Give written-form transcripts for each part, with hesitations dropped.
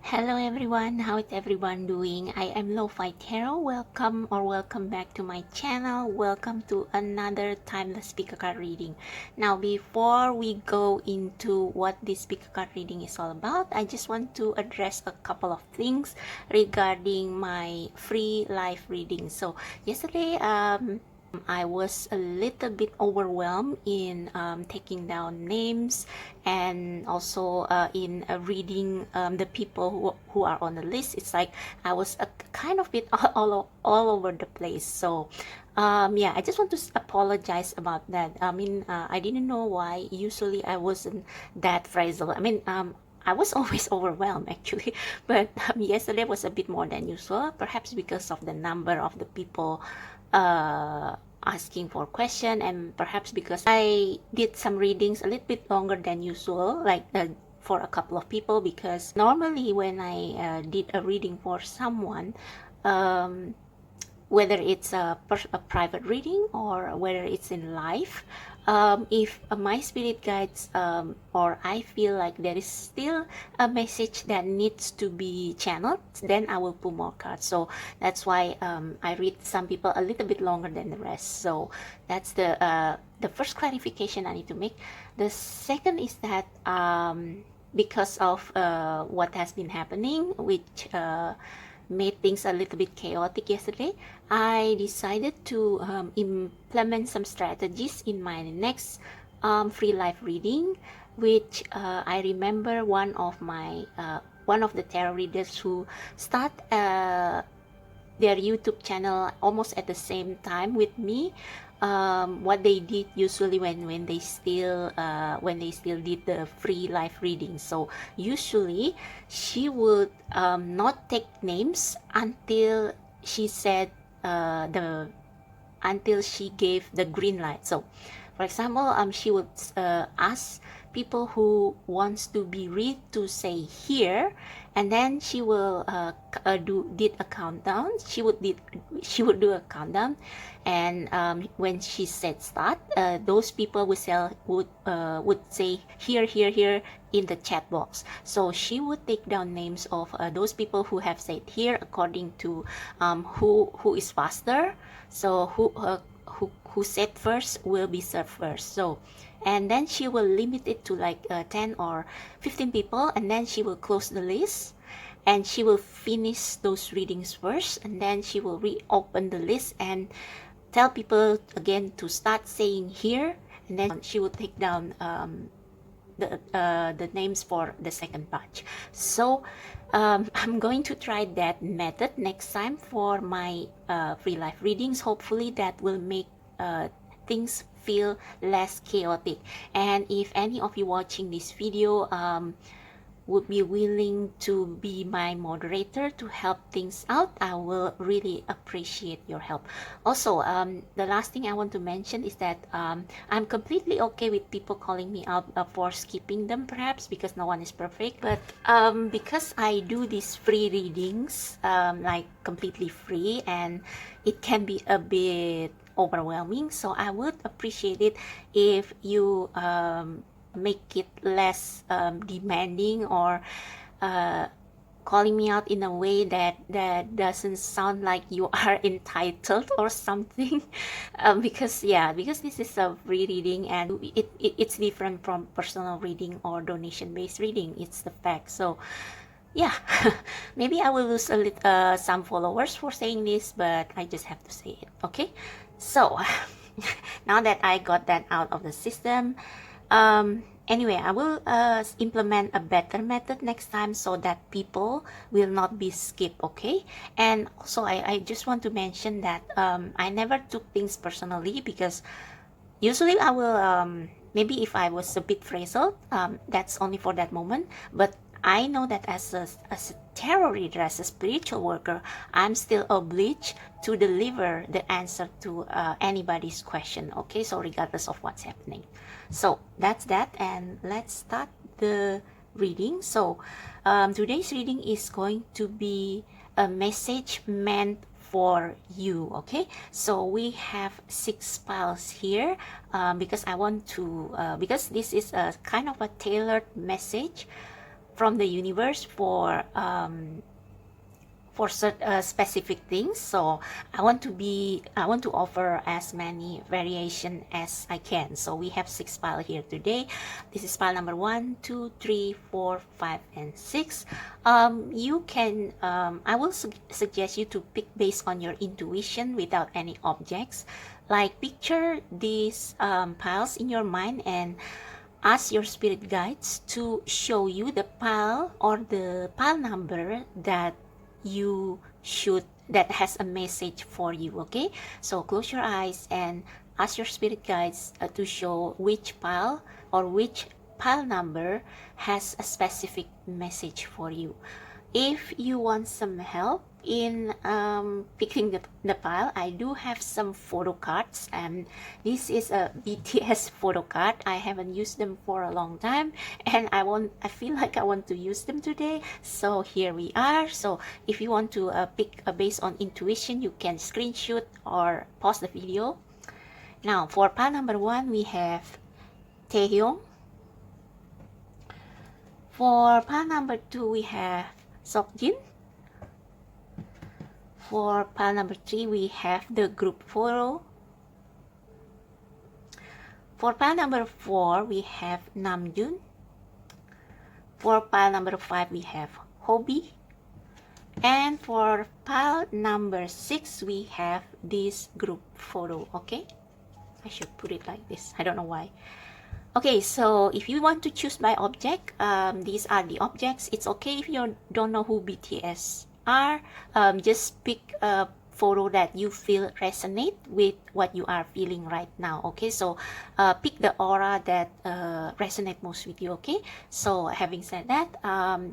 Hello everyone, how is everyone doing? I am Lo-Fi Tarot. Welcome back to my channel. Welcome to another timeless speaker card reading. Now before we go into what this speaker card reading is all about, I just want to address a couple of things regarding my free live reading. So yesterday I was a little bit overwhelmed in taking down names and also in reading the people who are on the list. It's like I was a kind of bit all over the place. So yeah, I just want to apologize about that. I didn't know why. Usually I wasn't that frazzled. I was always overwhelmed actually, but yesterday was a bit more than usual, perhaps because of the number of the people asking for question, and perhaps because I did some readings a little bit longer than usual, like for a couple of people, because normally when I did a reading for someone, um, whether it's a private reading or whether it's in live, if my spirit guides or I feel like there is still a message that needs to be channeled, then I will pull more cards. So that's why I read some people a little bit longer than the rest. So that's the first clarification I need to make. The second is that because of what has been happening, which made things a little bit chaotic yesterday, I decided to implement some strategies in my next free live reading, which I remember one of the tarot readers who start their YouTube channel almost at the same time with me. What they did usually when they still did the free live reading. So usually she would not take names until she said the until she gave the green light. So for example, she would ask people who wants to be read to say here, and then she will did a countdown. She would do a countdown, and when she said start, those people would say here, here, here in the chat box. So she would take down names of those people who have said here according to who is faster. So who said first will be served first. So and then she will limit it to like 10 or 15 people, and then she will close the list and she will finish those readings first, and then she will reopen the list and tell people again to start saying here, and then she will take down the names for the second batch. So I'm going to try that method next time for my free life readings. Hopefully that will make things feel less chaotic. And if any of you watching this video would be willing to be my moderator to help things out, I will really appreciate your help. Also, the last thing I want to mention is that I'm completely okay with people calling me out for skipping them, perhaps because no one is perfect. But because I do these free readings, like completely free, and it can be a bit overwhelming, so I would appreciate it if you make it less demanding, or calling me out in a way that doesn't sound like you are entitled or something. Because this is a free reading, and it's different from personal reading or donation based reading. It's the fact. So yeah, maybe I will lose some followers for saying this, but I just have to say it. Okay, so now that I got that out of the system, anyway, I will implement a better method next time so that people will not be skipped. Okay, and also I just want to mention that I never took things personally, because usually I will maybe if I was a bit frazzled, that's only for that moment. But I know that as a tarot reader, as a spiritual worker, I'm still obliged to deliver the answer to anybody's question. Okay, so regardless of what's happening. So that's that, and let's start the reading. So today's reading is going to be a message meant for you. Okay, so we have 6 piles here, because I want to because this is a kind of a tailored message from the universe for specific things. So I want to offer as many variation as I can. So we have 6 pile here today. This is pile number 1, 2, 3, 4, 5, and 6. You can I will suggest you to pick based on your intuition without any objects. Like picture these piles in your mind and ask your spirit guides to show you the pile or the pile number that has a message for you. Okay, so close your eyes and ask your spirit guides to show which pile or which pile number has a specific message for you. If you want some help in picking the pile, I do have some photo cards, and this is a BTS photo card. I haven't used them for a long time, and I feel like I want to use them today, so here we are. So if you want to pick based on intuition, you can screenshot or pause the video. Now for pile number 1, we have Taehyung. For pile number 2, we have Seokjin. For pile number 3, we have the group photo. For pile number 4, we have Namjoon. For pile number 5, we have Hobi. And for pile number 6, we have this group photo. Okay, I should put it like this. I don't know why. Okay, so if you want to choose by object, these are the objects. It's okay if you don't know who BTS are. Just pick a photo that you feel resonate with what you are feeling right now. Okay, so pick the aura that resonate most with you. Okay, so having said that,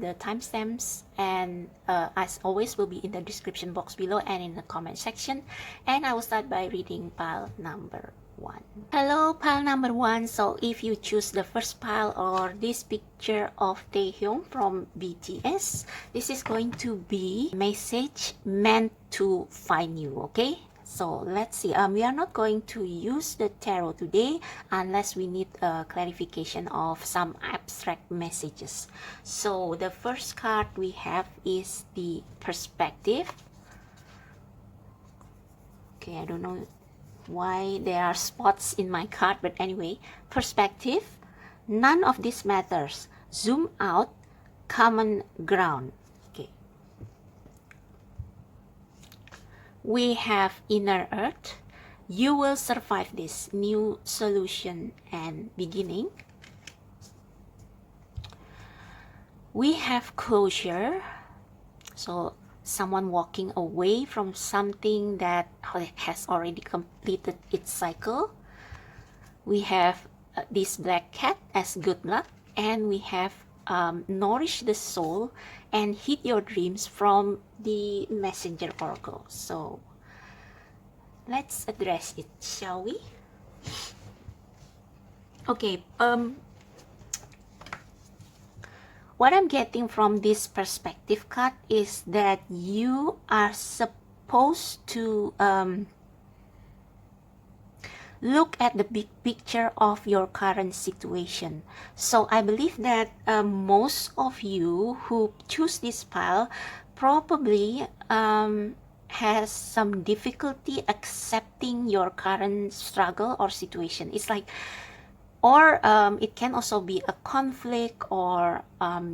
the timestamps and as always will be in the description box below and in the comment section, and I will start by reading pile number 1. Hello, pile number 1. So if you choose the first pile or this picture of Taehyung from BTS, this is going to be message meant to find you. Okay, so let's see. We are not going to use the tarot today unless we need a clarification of some abstract messages. So the first card we have is the perspective. Okay, I don't know why there are spots in my card, but anyway, perspective. None of this matters. Zoom out. Common ground. Okay, we have inner earth. You will survive this. New solution and beginning. We have closure. So someone walking away from something that has already completed its cycle. We have this black cat as good luck, and we have nourish the soul and hit your dreams from the messenger oracle. So let's address it, shall we? Okay, what I'm getting from this perspective card is that you are supposed to look at the big picture of your current situation. So I believe that most of you who choose this pile probably has some difficulty accepting your current struggle or situation. It's like, or it can also be a conflict, or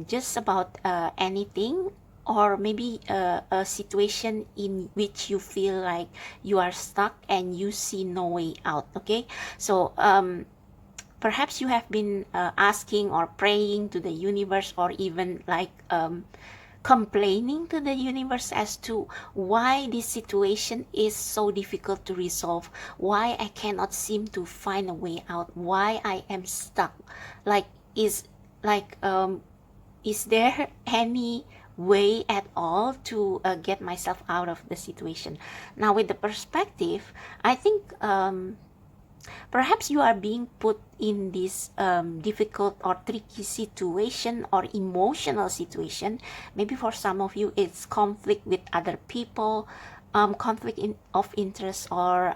just about anything, or maybe a situation in which you feel like you are stuck and you see no way out. Okay, so perhaps you have been asking or praying to the universe, or even like complaining to the universe as to why this situation is so difficult to resolve, why I cannot seem to find a way out, why I am stuck. Like, is there any way at all to get myself out of the situation? Now with the perspective, I think perhaps you are being put in this difficult or tricky situation or emotional situation. Maybe for some of you it's conflict with other people, conflict of interest, or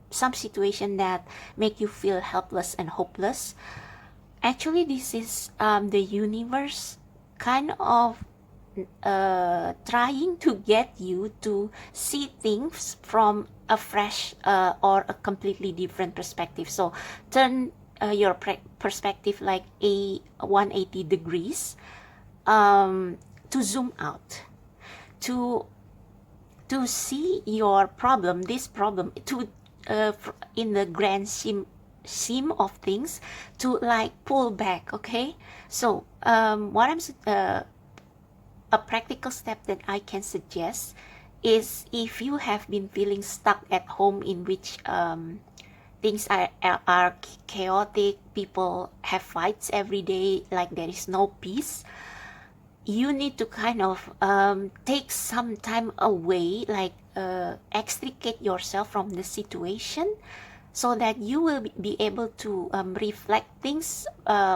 some situation that make you feel helpless and hopeless. Actually, this is the universe kind of trying to get you to see things from a fresh or a completely different perspective. So turn your perspective like a 180 degrees, to zoom out, to see your problem, this problem, to in the grand scheme of things, to like pull back. Okay, so what I'm a practical step that I can suggest is, if you have been feeling stuck at home, in which things are chaotic, people have fights every day, like there is no peace, you need to kind of take some time away, like extricate yourself from the situation, so that you will be able to reflect things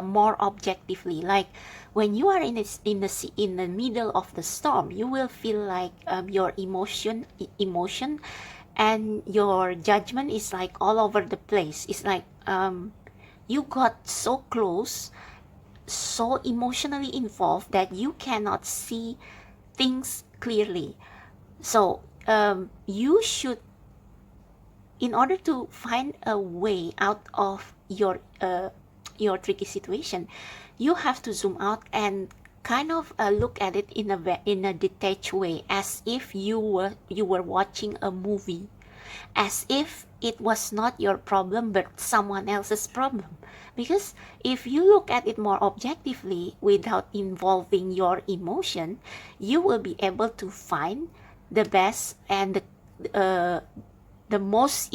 more objectively. Like when you are in the middle of the storm, you will feel like your emotion and your judgment is like all over the place. It's like you got so close, so emotionally involved, that you cannot see things clearly. So you should, in order to find a way out of your tricky situation, you have to zoom out and kind of look at it in a detached way, as if you were watching a movie, as if it was not your problem but someone else's problem. Because if you look at it more objectively without involving your emotion, you will be able to find the best and the most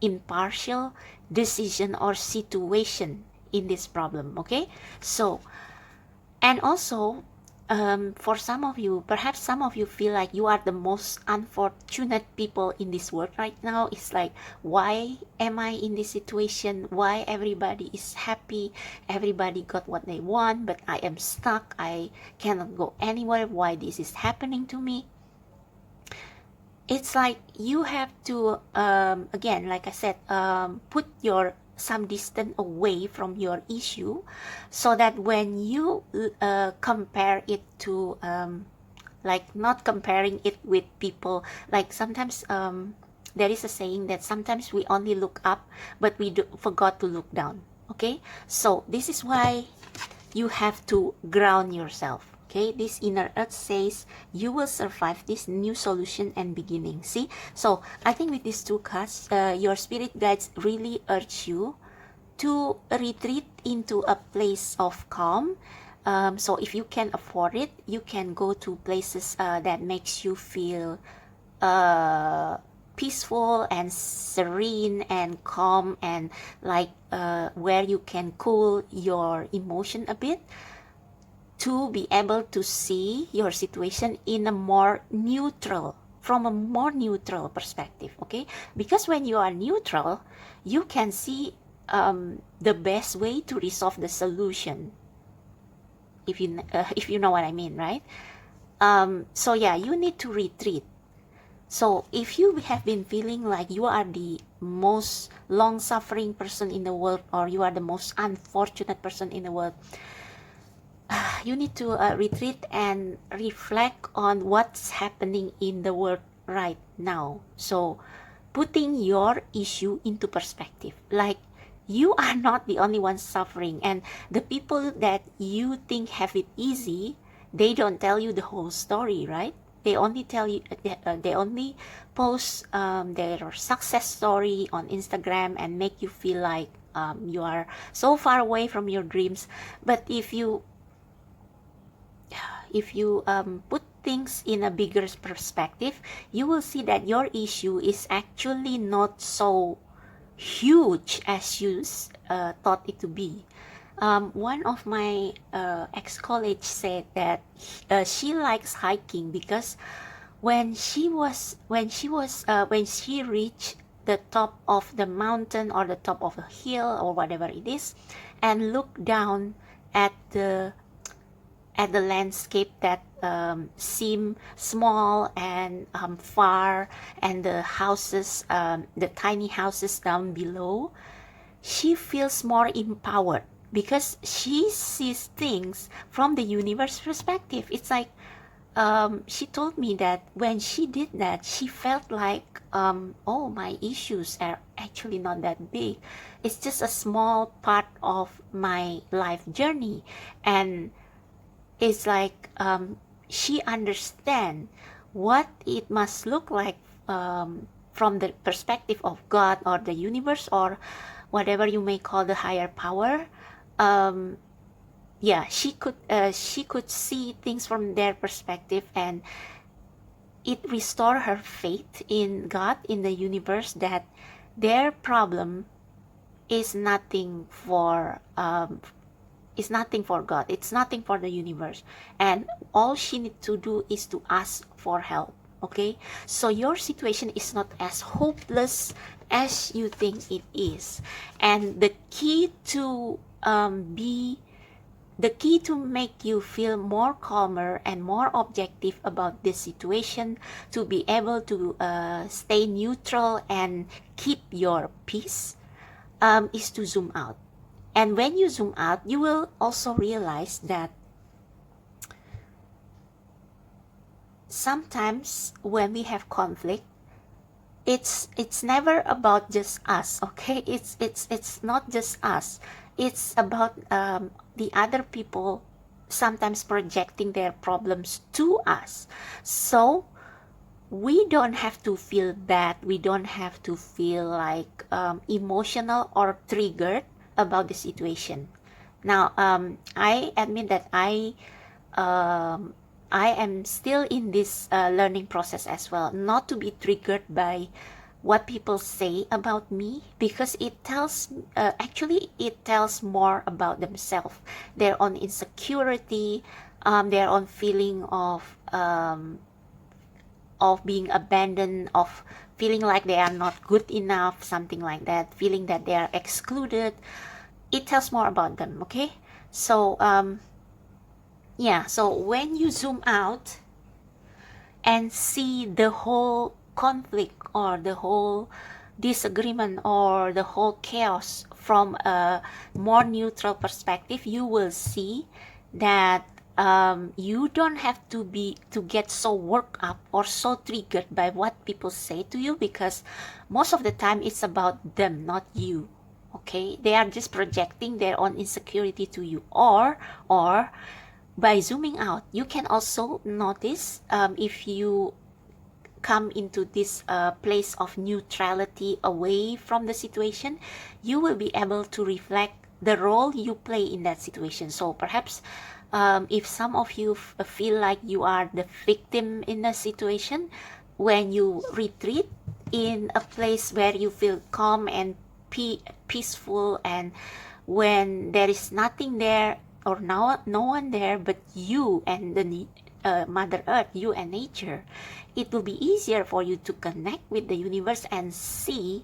impartial decision or situation in this problem. Okay, so, and also for some of you, perhaps some of you feel like you are the most unfortunate people in this world right now. It's like, why am I in this situation? Why everybody is happy, everybody got what they want, but I am stuck, I cannot go anywhere, why this is happening to me? It's like you have to again, like I said, put your some distance away from your issue, so that when you compare it to like not comparing it with people, like sometimes there is a saying that sometimes we only look up but we forgot to look down. Okay, so this is why you have to ground yourself. Okay, this inner earth says you will survive this new solution and beginning. See, so I think with these two cards, your spirit guides really urge you to retreat into a place of calm. So if you can afford it, you can go to places that makes you feel peaceful and serene and calm, and like where you can cool your emotion a bit, to be able to see your situation in a more neutral, from a more neutral perspective. Okay, because when you are neutral, you can see the best way to resolve the solution, if you know what I mean, right? So yeah, you need to retreat. So if you have been feeling like you are the most long suffering person in the world, or you are the most unfortunate person in the world, you need to retreat and reflect on what's happening in the world right now. So putting your issue into perspective, like you are not the only one suffering, and the people that you think have it easy, they don't tell you the whole story, right? They only tell you, they only post their success story on Instagram and make you feel like you are so far away from your dreams. But if you put things in a bigger perspective, you will see that your issue is actually not so huge as you thought it to be. One of my ex-colleagues said that she likes hiking because when she reached the top of the mountain or the top of a hill or whatever it is, and looked down at the landscape that seem small and far, and the houses, the tiny houses down below, she feels more empowered because she sees things from the universe perspective. It's like she told me that when she did that, she felt like, oh, my issues are actually not that big. It's just a small part of my life journey. And it's like she understands what it must look like from the perspective of God or the universe or whatever you may call the higher power. Yeah, she could see things from their perspective, and it restored her faith in God, in the universe, that their problem is nothing for God. It's nothing for the universe, and all she needs to do is to ask for help. Okay, so your situation is not as hopeless as you think it is, and the key to make you feel more calmer and more objective about this situation, to be able to stay neutral and keep your peace, is to zoom out. And when you zoom out, you will also realize that sometimes when we have conflict, it's never about just us. Okay, it's not just us. It's about the other people sometimes projecting their problems to us. So we don't have to feel bad. We don't have to feel like emotional or triggered about the situation. Now, I admit that I am still in this learning process as well, not to be triggered by what people say about me, because it tells it tells more about themselves, their own insecurity, their own feeling of being abandoned, of feeling like they are not good enough, something like that, feeling that they are excluded. It tells more about them. Okay, so yeah, so when you zoom out and see the whole conflict or the whole disagreement or the whole chaos from a more neutral perspective, you will see that you don't have to get so worked up or so triggered by what people say to you, because most of the time it's about them, not you. Okay, they are just projecting their own insecurity to you. Or by zooming out, you can also notice, if you come into this place of neutrality away from the situation, you will be able to reflect the role you play in that situation. So perhaps if some of you feel like you are the victim in a situation, when you retreat in a place where you feel calm and peaceful, and when there is nothing there or no one there but you and the Mother Earth, you and nature, it will be easier for you to connect with the universe and see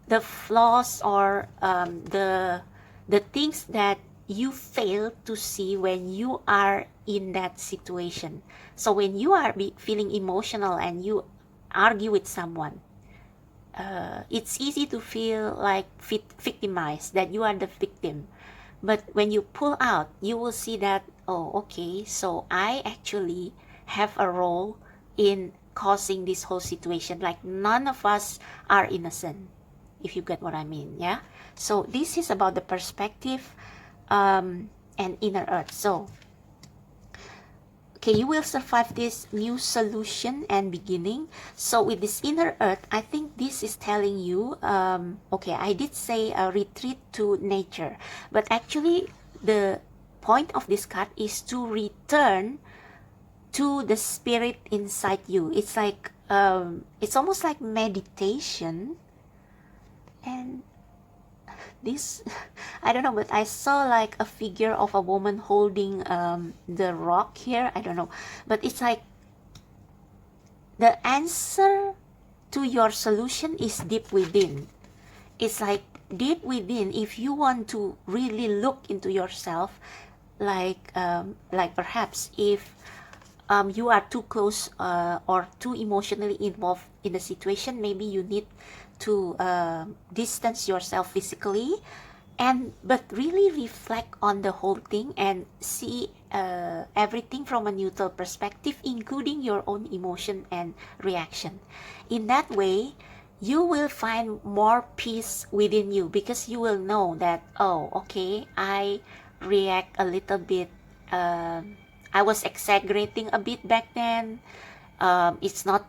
the flaws or the things that you fail to see when you are in that situation. So when you are feeling emotional and you argue with someone, it's easy to feel like victimized, that you are the victim. But when you pull out, you will see that, oh, okay, so I actually have a role in causing this whole situation. Like, none of us are innocent, if you get what I mean. Yeah, so this is about the perspective and inner earth. So okay, you will survive this new solution and beginning. So with this inner earth, I think this is telling you, okay, I did say a retreat to nature, but actually the point of this card is to return to the spirit inside you. It's like it's almost like meditation. And this, I don't know, but I saw like a figure of a woman holding the rock here. I don't know, but it's like the answer to your solution is deep within. It's like deep within. If you want to really look into yourself, like perhaps if you are too close or too emotionally involved in the situation, maybe you need to distance yourself physically and but really reflect on the whole thing and see everything from a neutral perspective, including your own emotion and reaction. In that way, you will find more peace within you, because you will know that, oh, okay, I react a little bit, I was exaggerating a bit back then. It's not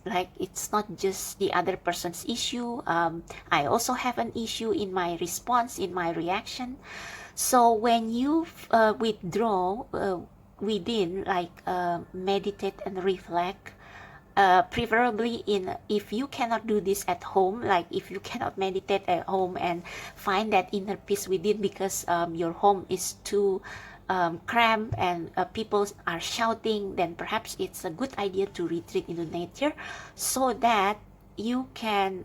like it's not just the other person's issue. I also have an issue in my response, in my reaction. So when you withdraw within, like meditate and reflect, preferably in, if you cannot do this at home, like if you cannot meditate at home and find that inner peace within, because your home is too cramped and people are shouting, then perhaps it's a good idea to retreat into nature, so that you can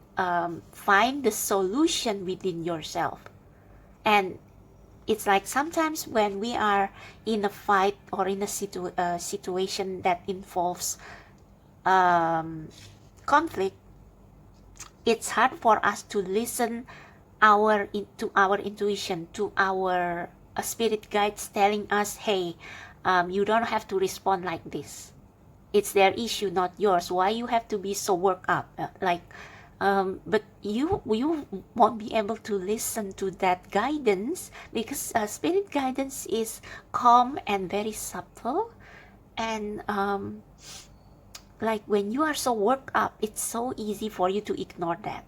find the solution within yourself. And it's like sometimes when we are in a fight or in a situation that involves conflict, it's hard for us to listen to our intuition, to our spirit guides telling us, hey, you don't have to respond like this. It's their issue, not yours. Why you have to be so worked up? But you won't be able to listen to that guidance, because spirit guidance is calm and very subtle. And like when you are so worked up, it's so easy for you to ignore that.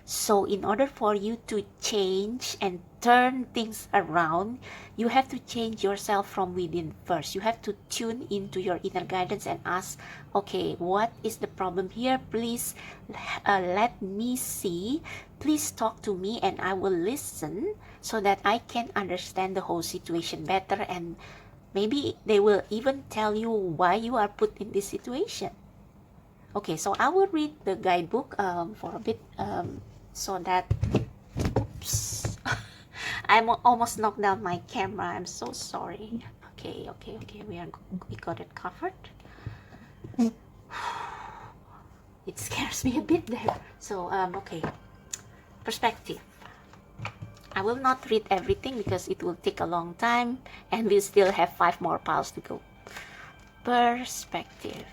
So in order for you to change and turn things around, you have to change yourself from within first. You have to tune into your inner guidance and ask, okay, what is the problem here? Please let me see. Please talk to me and I will listen, so that I can understand the whole situation better, and maybe they will even tell you why you are put in this situation. Okay, so I will read the guidebook for a bit, so that, oops, I'm almost knocked down my camera. I'm so sorry. Okay, we got it covered. It scares me a bit there. So okay, perspective. I will not read everything because it will take a long time, and we still have 5 more piles to go. Perspective.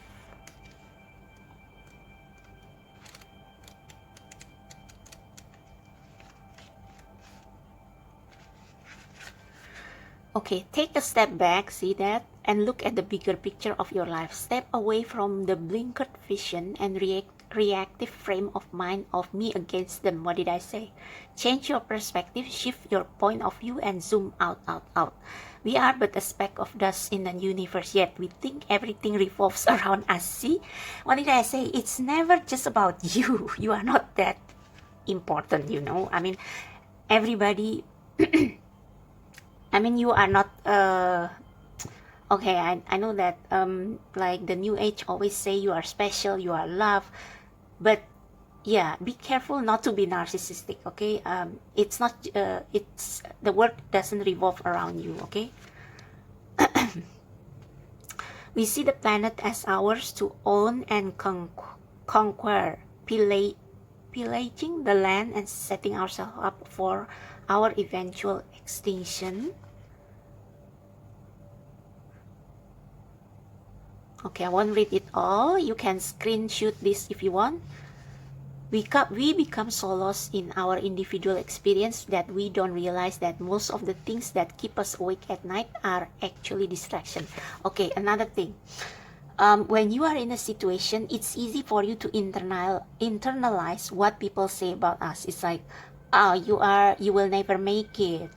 Okay, take a step back, see that, and look at the bigger picture of your life. Step away from the blinkered vision and reactive frame of mind of me against them. What did I say? Change your perspective, shift your point of view, and zoom out. We are but a speck of dust in the universe, yet we think everything revolves around us. See? What did I say? It's never just about you. You are not that important, you know. I mean, everybody... I mean, you are not... okay, I know that like the new age always say you are special, you are loved, but yeah, be careful not to be narcissistic, okay? It's not it's the world doesn't revolve around you, okay? We see the planet as ours to own and conquer, pillaging the land and setting ourselves up for our eventual extinction. Okay, I won't read it all. You can screenshot this if you want. We become so lost in our individual experience that we don't realize that most of the things that keep us awake at night are actually distraction. Okay, another thing. When you are in a situation, it's easy for you to internalize what people say about us. It's like, oh, you will never make it.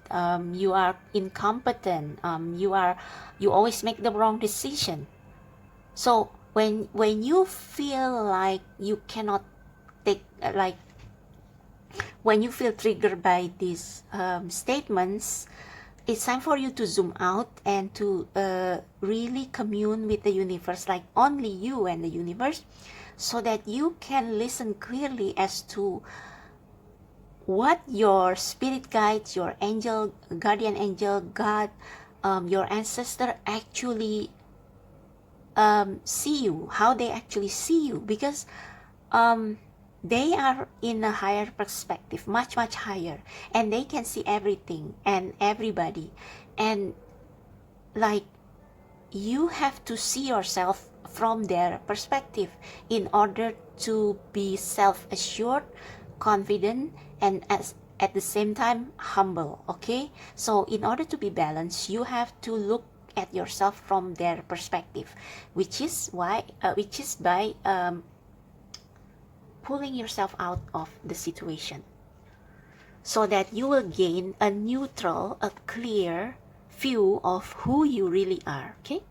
You are incompetent. You always make the wrong decision. So when you feel like you cannot take, like when you feel triggered by these statements, it's time for you to zoom out and to really commune with the universe, like only you and the universe, so that you can listen clearly as to what your spirit guides, your angel, guardian angel, God, your ancestor actually see you, how they actually see you. Because they are in a higher perspective, much higher, and they can see everything and everybody. And like, you have to see yourself from their perspective in order to be self-assured, confident, and at the same time humble. Okay, so in order to be balanced, you have to look at yourself from their perspective, which is by pulling yourself out of the situation, so that you will gain a neutral, a clear view of who you really are. Okay,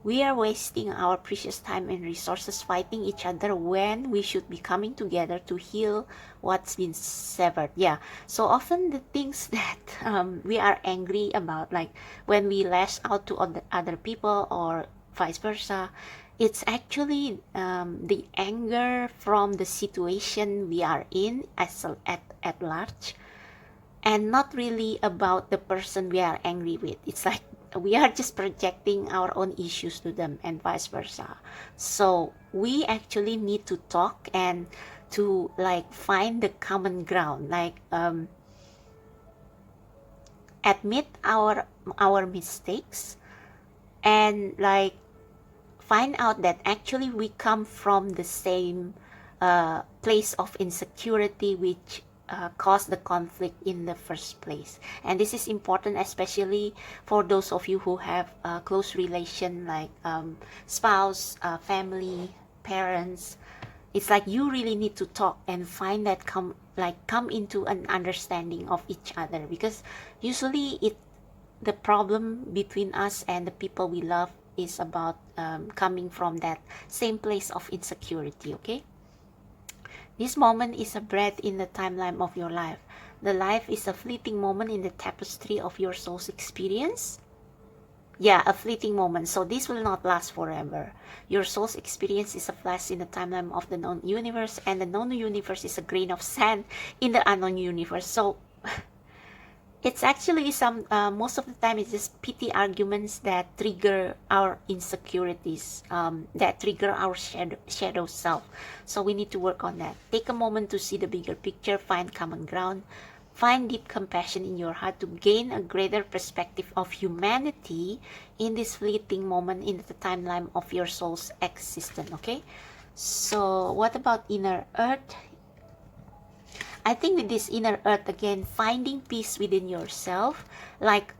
we are wasting our precious time and resources fighting each other when we should be coming together to heal what's been severed. Yeah, so often the things that we are angry about, like when we lash out to other people or vice versa, it's actually the anger from the situation we are in at large, and not really about the person we are angry with. It's like we are just projecting our own issues to them and vice versa. So we actually need to talk and to like find the common ground, like admit our mistakes, and like find out that actually we come from the same place of insecurity which caused the conflict in the first place. And this is important, especially for those of you who have a close relation, like spouse, family, parents. It's like you really need to talk and find that come into an understanding of each other, because usually the problem between us and the people we love is about coming from that same place of insecurity. Okay, this moment is a breath in the timeline of your life. The life is a fleeting moment in the tapestry of your soul's experience. Yeah, a fleeting moment. So this will not last forever. Your soul's experience is a flash in the timeline of the known universe, and the known universe is a grain of sand in the unknown universe. So it's actually most of the time it's just petty arguments that trigger our insecurities, that trigger our shadow self. So we need to work on that. Take a moment to see the bigger picture, find common ground, find deep compassion in your heart to gain a greater perspective of humanity in this fleeting moment in the timeline of your soul's existence. Okay, so what about inner earth? I think with this inner earth, again, finding peace within yourself, like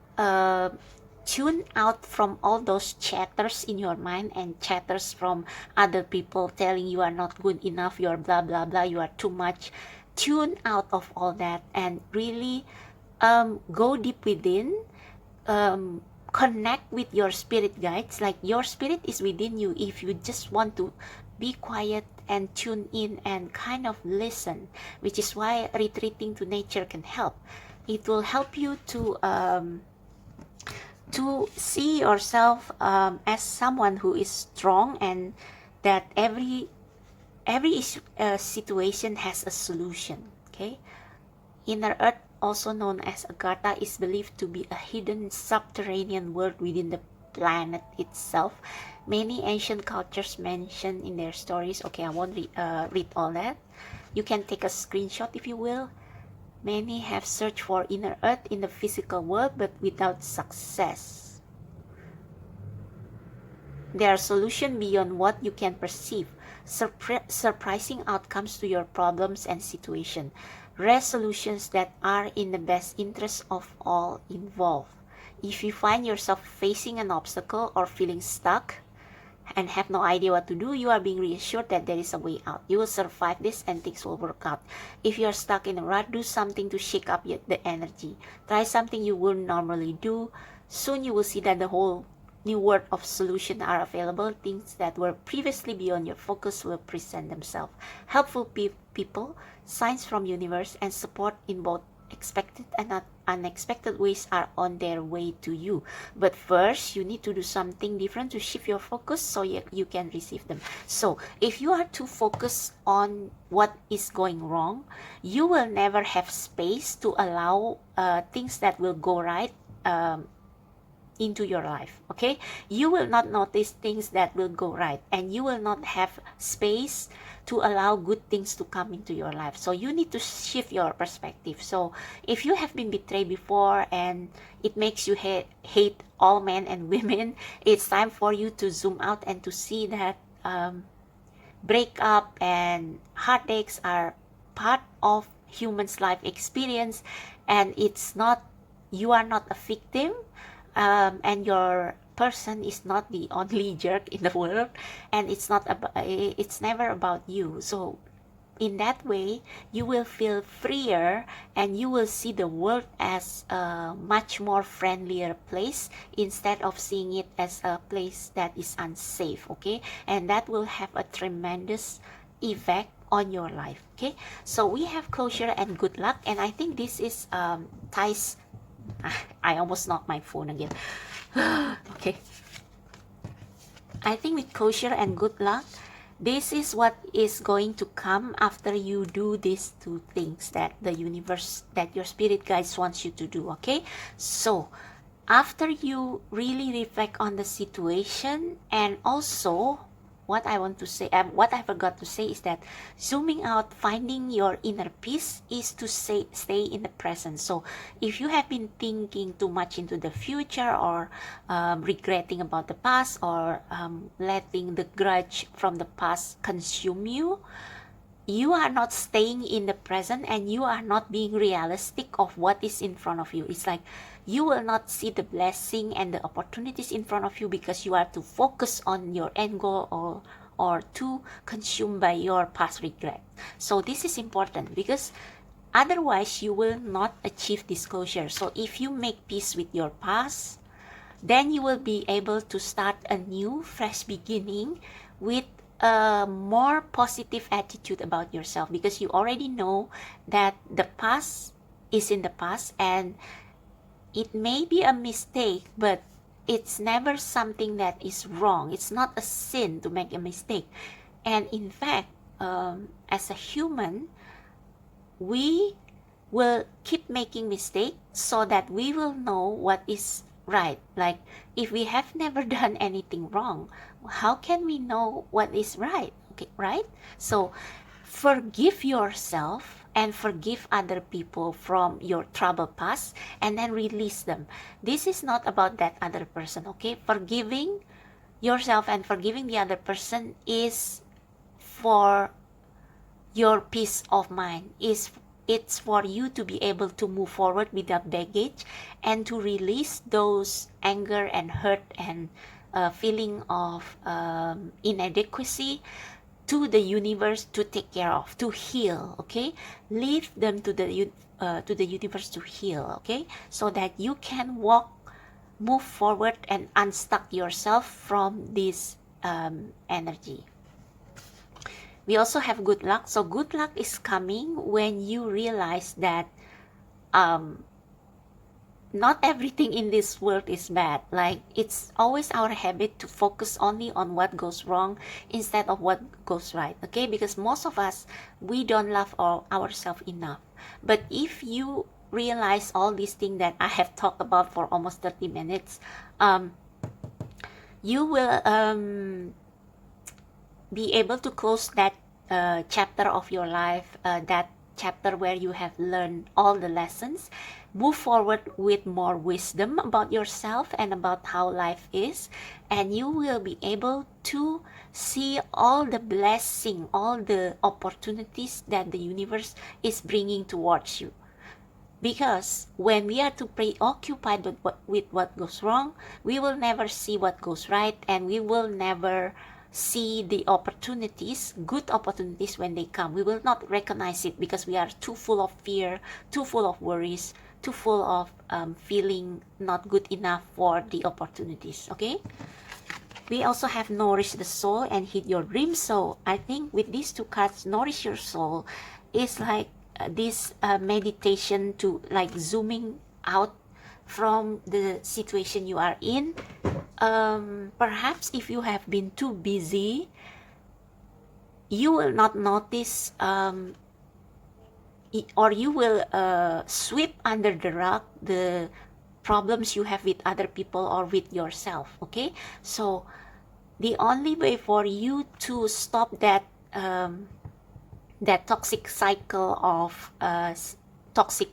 tune out from all those chatters in your mind and chatters from other people telling you are not good enough, you are blah blah blah, you are too much. Tune out of all that and really go deep within, connect with your spirit guides. Like, your spirit is within you if you just want to be quiet and tune in and kind of listen, which is why retreating to nature can help. It will help you to see yourself as someone who is strong, and that every situation has a solution. Okay, inner earth, also known as Agartha, is believed to be a hidden subterranean world within the planet itself. Many ancient cultures mention in their stories. Okay, I won't read all that. You can take a screenshot if you will. Many have searched for inner earth in the physical world, but without success. There are solutions beyond what you can perceive, surprising outcomes to your problems and situation, resolutions that are in the best interest of all involved. If you find yourself facing an obstacle or feeling stuck and have no idea what to do, you are being reassured that there is a way out. You will survive this and things will work out. If you are stuck in a rut, do something to shake up the energy. Try something you wouldn't normally do. Soon you will see that the whole new world of solutions are available. Things that were previously beyond your focus will present themselves. Helpful people, signs from universe, and support in both expected and unexpected ways are on their way to you. But first, you need to do something different to shift your focus so you can receive them. So if you are too focused on what is going wrong, you will never have space to allow things that will go right into your life. Okay, you will not notice things that will go right, and you will not have space to allow good things to come into your life. So you need to shift your perspective. So if you have been betrayed before and it makes you hate all men and women, it's time for you to zoom out and to see that breakup and heartaches are part of human's life experience, and it's not, you are not a victim, and your person is not the only jerk in the world, and it's not about, it's never about you. So in that way you will feel freer, and you will see the world as a much more friendlier place instead of seeing it as a place that is unsafe. Okay, and that will have a tremendous effect on your life. Okay, so we have closure and good luck, and I think this is ties. I almost knocked my phone again. Okay, I think with closure and good luck, this is what is going to come after you do these two things that the universe, that your spirit guides wants you to do. Okay, so after you really reflect on the situation, and also what I want to say, what I forgot to say is that zooming out, finding your inner peace is to stay in the present. So if you have been thinking too much into the future, or regretting about the past, or letting the grudge from the past consume you, you are not staying in the present, and you are not being realistic of what is in front of you. It's like you will not see the blessing and the opportunities in front of you because you are too focused on your end goal, or too consumed by your past regret. So this is important, because otherwise you will not achieve disclosure. So if you make peace with your past, then you will be able to start a new fresh beginning with a more positive attitude about yourself, because you already know that the past is in the past, and it may be a mistake, but it's never something that is wrong. It's not a sin to make a mistake. And in fact, as a human, we will keep making mistakes so that we will know what is right. Like, if we have never done anything wrong, how can we know what is right? Okay, right? So forgive yourself and forgive other people from your troubled past, and then release them. This is not about that other person. Okay, forgiving yourself and forgiving the other person is for your peace of mind. It's for you to be able to move forward without baggage, and to release those anger and hurt and feeling of inadequacy to the universe to take care of, to heal. Okay, leave them to the universe to heal. Okay, so that you can move forward and unstuck yourself from this energy. We also have good luck. So good luck is coming when you realize that not everything in this world is bad. Like, it's always our habit to focus only on what goes wrong instead of what goes right. Okay, because most of us, we don't love ourselves enough. But if you realize all these things that I have talked about for almost 30 minutes, you will be able to close that chapter of your life, that chapter where you have learned all the lessons, move forward with more wisdom about yourself and about how life is, and you will be able to see all the blessing, all the opportunities that the universe is bringing towards you. Because when we are too preoccupied with what goes wrong, we will never see what goes right, and we will never see the opportunities, good opportunities, when they come. We will not recognize it because we are too full of fear, too full of worries, too full of feeling not good enough for the opportunities. Okay, we also have nourish the soul and hit your dreams. So I think with these two cards, nourish your soul is like this meditation to like zooming out from the situation you are in. Perhaps if you have been too busy, you will not notice, or you will sweep under the rug the problems you have with other people or with yourself. Okay, so the only way for you to stop that that toxic cycle of toxic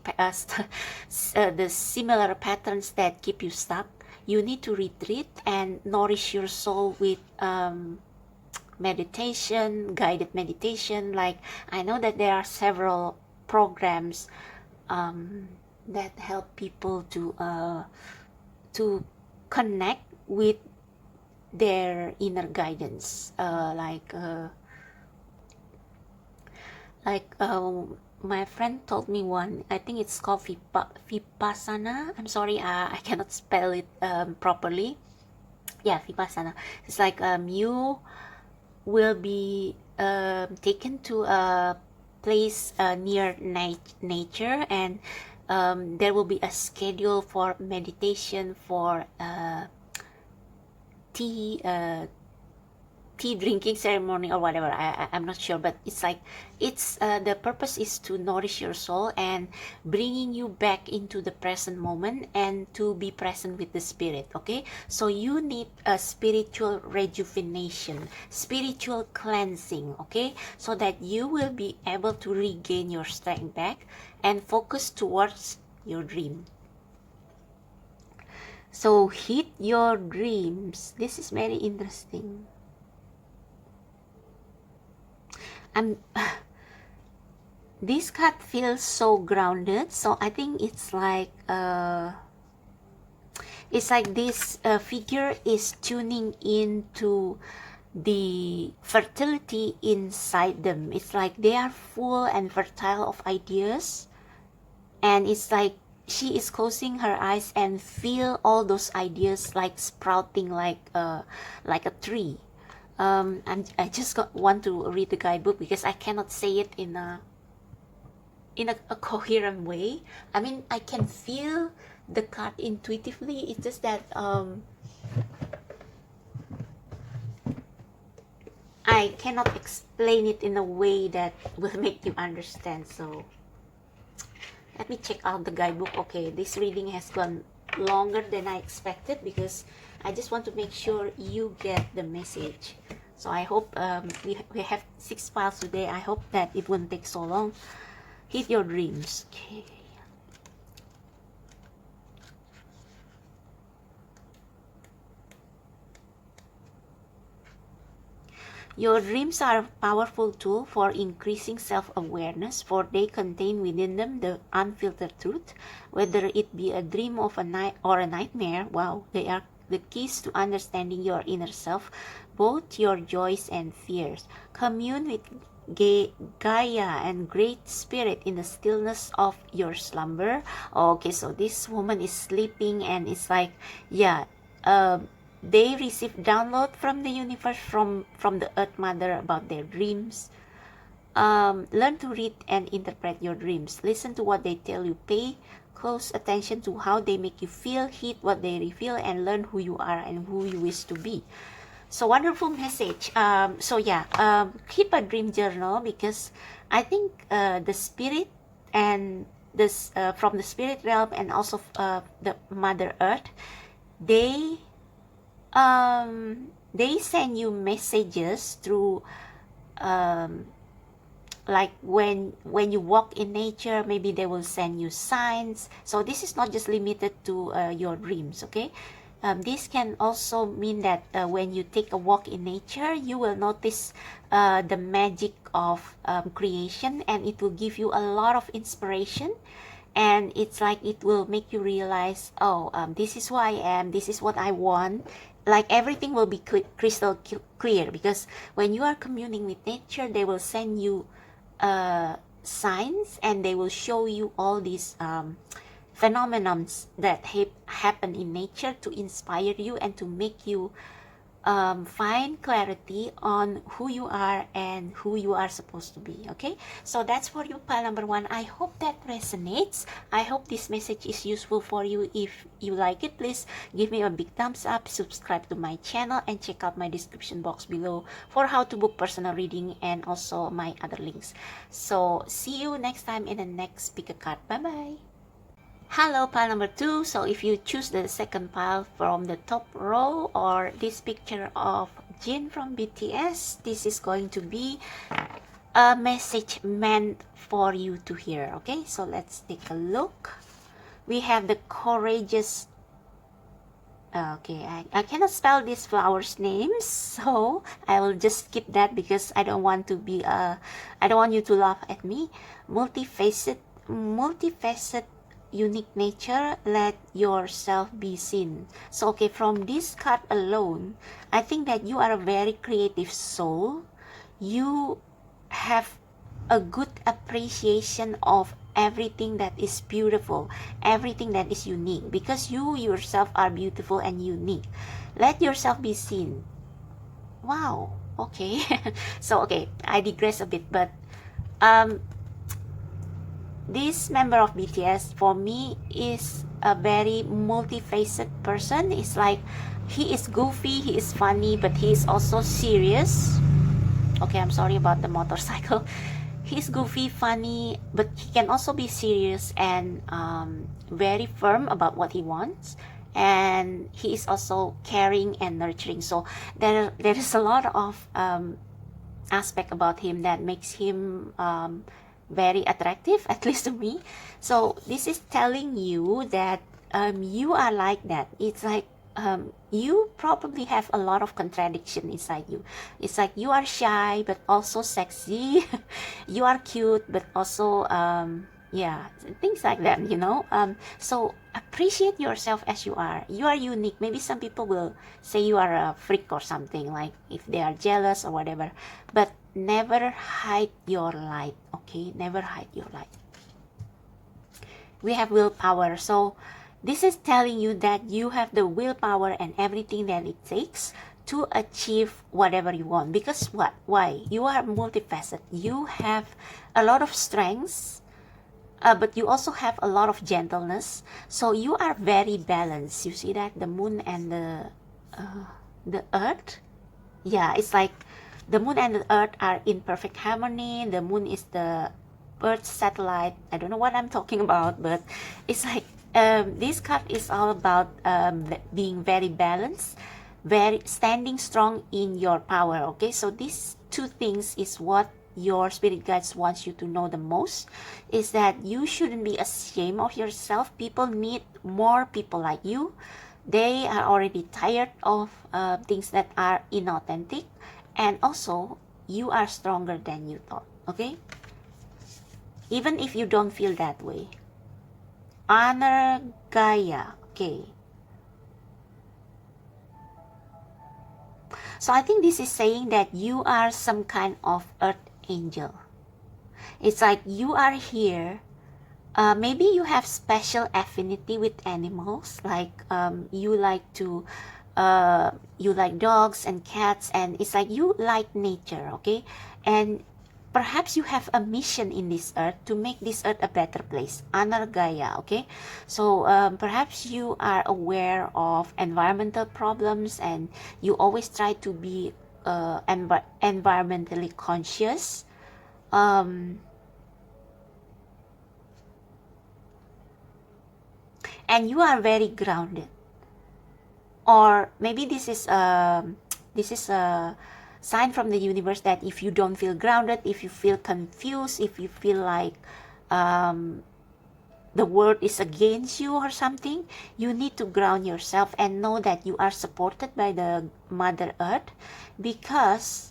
the similar patterns that keep you stuck, you need to retreat and nourish your soul with meditation, guided meditation. Like, I know that there are several programs that help people to connect with their inner guidance, like my friend told me one. I think it's called Vipassana. I'm sorry, I cannot spell it properly. Yeah, Vipassana. It's like you will be taken to a place near nature, and there will be a schedule for meditation, for tea drinking ceremony or whatever. I'm not sure, but it's like, it's the purpose is to nourish your soul and bringing you back into the present moment and to be present with the spirit. Okay, so you need a spiritual rejuvenation, spiritual cleansing, okay, so that you will be able to regain your strength back and focus towards your dream. So hit your dreams. This is very interesting. This card feels so grounded, so I think it's like this figure is tuning into the fertility inside them. It's like they are full and fertile of ideas, and it's like she is closing her eyes and feel all those ideas like sprouting like a tree. I just want to read the guidebook because I cannot say it in a coherent way. I mean, I can feel the card intuitively. It's just that I cannot explain it in a way that will make you understand. So let me check out the guidebook. Okay, this reading has gone longer than I expected because I just want to make sure you get the message. So I hope we have 6 files today. I hope that it won't take so long. Hit your dreams. Okay. Your dreams are a powerful tool for increasing self-awareness, for they contain within them the unfiltered truth. Whether it be a dream of a night or a nightmare, wow, they are the keys to understanding your inner self, both your joys and fears. Commune with Gaia and Great Spirit in the stillness of your slumber. Okay, so this woman is sleeping, and it's like, yeah, they receive download from the universe, from the Earth Mother about their dreams. Learn to read and interpret your dreams. Listen to what they tell you. Pay close attention to how they make you feel. Heed what they reveal, and learn who you are and who you wish to be. So wonderful message. So yeah, keep a dream journal, because I think the spirit and this from the spirit realm, and also the Mother Earth, they send you messages through like when you walk in nature, maybe they will send you signs. So this is not just limited to your dreams, okay? This can also mean that when you take a walk in nature, you will notice the magic of creation, and it will give you a lot of inspiration. And it's like it will make you realize, oh, this is who I am, this is what I want. Like everything will be crystal clear, because when you are communing with nature, they will send you signs, and they will show you all these phenomena that happen in nature to inspire you and to make you find clarity on who you are and who you are supposed to be. Okay, so that's for you, pile number 1. I hope that resonates. I hope this message is useful for you. If you like it, please give me a big thumbs up, subscribe to my channel, and check out my description box below for how to book personal reading and also my other links. So see you next time in the next pick a card. Bye bye. Hello, pile number 2. So if you choose the second pile from the top row or this picture of Jin from BTS, this is going to be a message meant for you to hear. Okay, so let's take a look. We have the courageous. Okay, I cannot spell these flowers names, so I will just skip that because I don't want to be I don't want you to laugh at me. Multifaceted, unique nature, let yourself be seen. So okay, from this card alone, I think that you are a very creative soul. You have a good appreciation of everything that is beautiful, everything that is unique, because you yourself are beautiful and unique. Let yourself be seen. Wow, okay. So okay, I digress a bit, but this member of BTS for me is a very multifaceted person. It's like he is goofy, he is funny, but he is also serious. Okay, I'm sorry about the motorcycle. He's goofy, funny, but he can also be serious and very firm about what he wants. And he is also caring and nurturing. So there is a lot of aspect about him that makes him very attractive, at least to me. So this is telling you that you are like that. It's like you probably have a lot of contradiction inside you. It's like you are shy but also sexy. You are cute but also yeah, things like that, you know. So appreciate yourself as you are. You are unique. Maybe some people will say you are a freak or something, like if they are jealous or whatever, but never hide your light. Okay, never hide your light. We have willpower, so this is telling you that you have the willpower and everything that it takes to achieve whatever you want. Because what? Why? You are multifaceted. You have a lot of strengths, but you also have a lot of gentleness. So you are very balanced. You see that? The moon and the earth. Yeah, it's like the moon and the earth are in perfect harmony. The moon is the earth's satellite. I don't know what I'm talking about, but it's like this card is all about being very balanced, very standing strong in your power. Okay, so these two things is what your spirit guides wants you to know the most, is that you shouldn't be ashamed of yourself. People need more people like you. They are already tired of things that are inauthentic, and also you are stronger than you thought. Okay, even if you don't feel that way. Honor Gaia. Okay, so I think this is saying that you are some kind of earth angel. It's like you are here. Maybe you have special affinity with animals, like you like to you like dogs and cats, and it's like you like nature. Okay, and perhaps you have a mission in this earth to make this earth a better place. Honor Gaia. Okay, so perhaps you are aware of environmental problems and you always try to be environmentally conscious. And you are very grounded. Or maybe this is a sign from the universe that if you don't feel grounded, if you feel confused, if you feel like the world is against you or something, you need to ground yourself and know that you are supported by the Mother Earth, because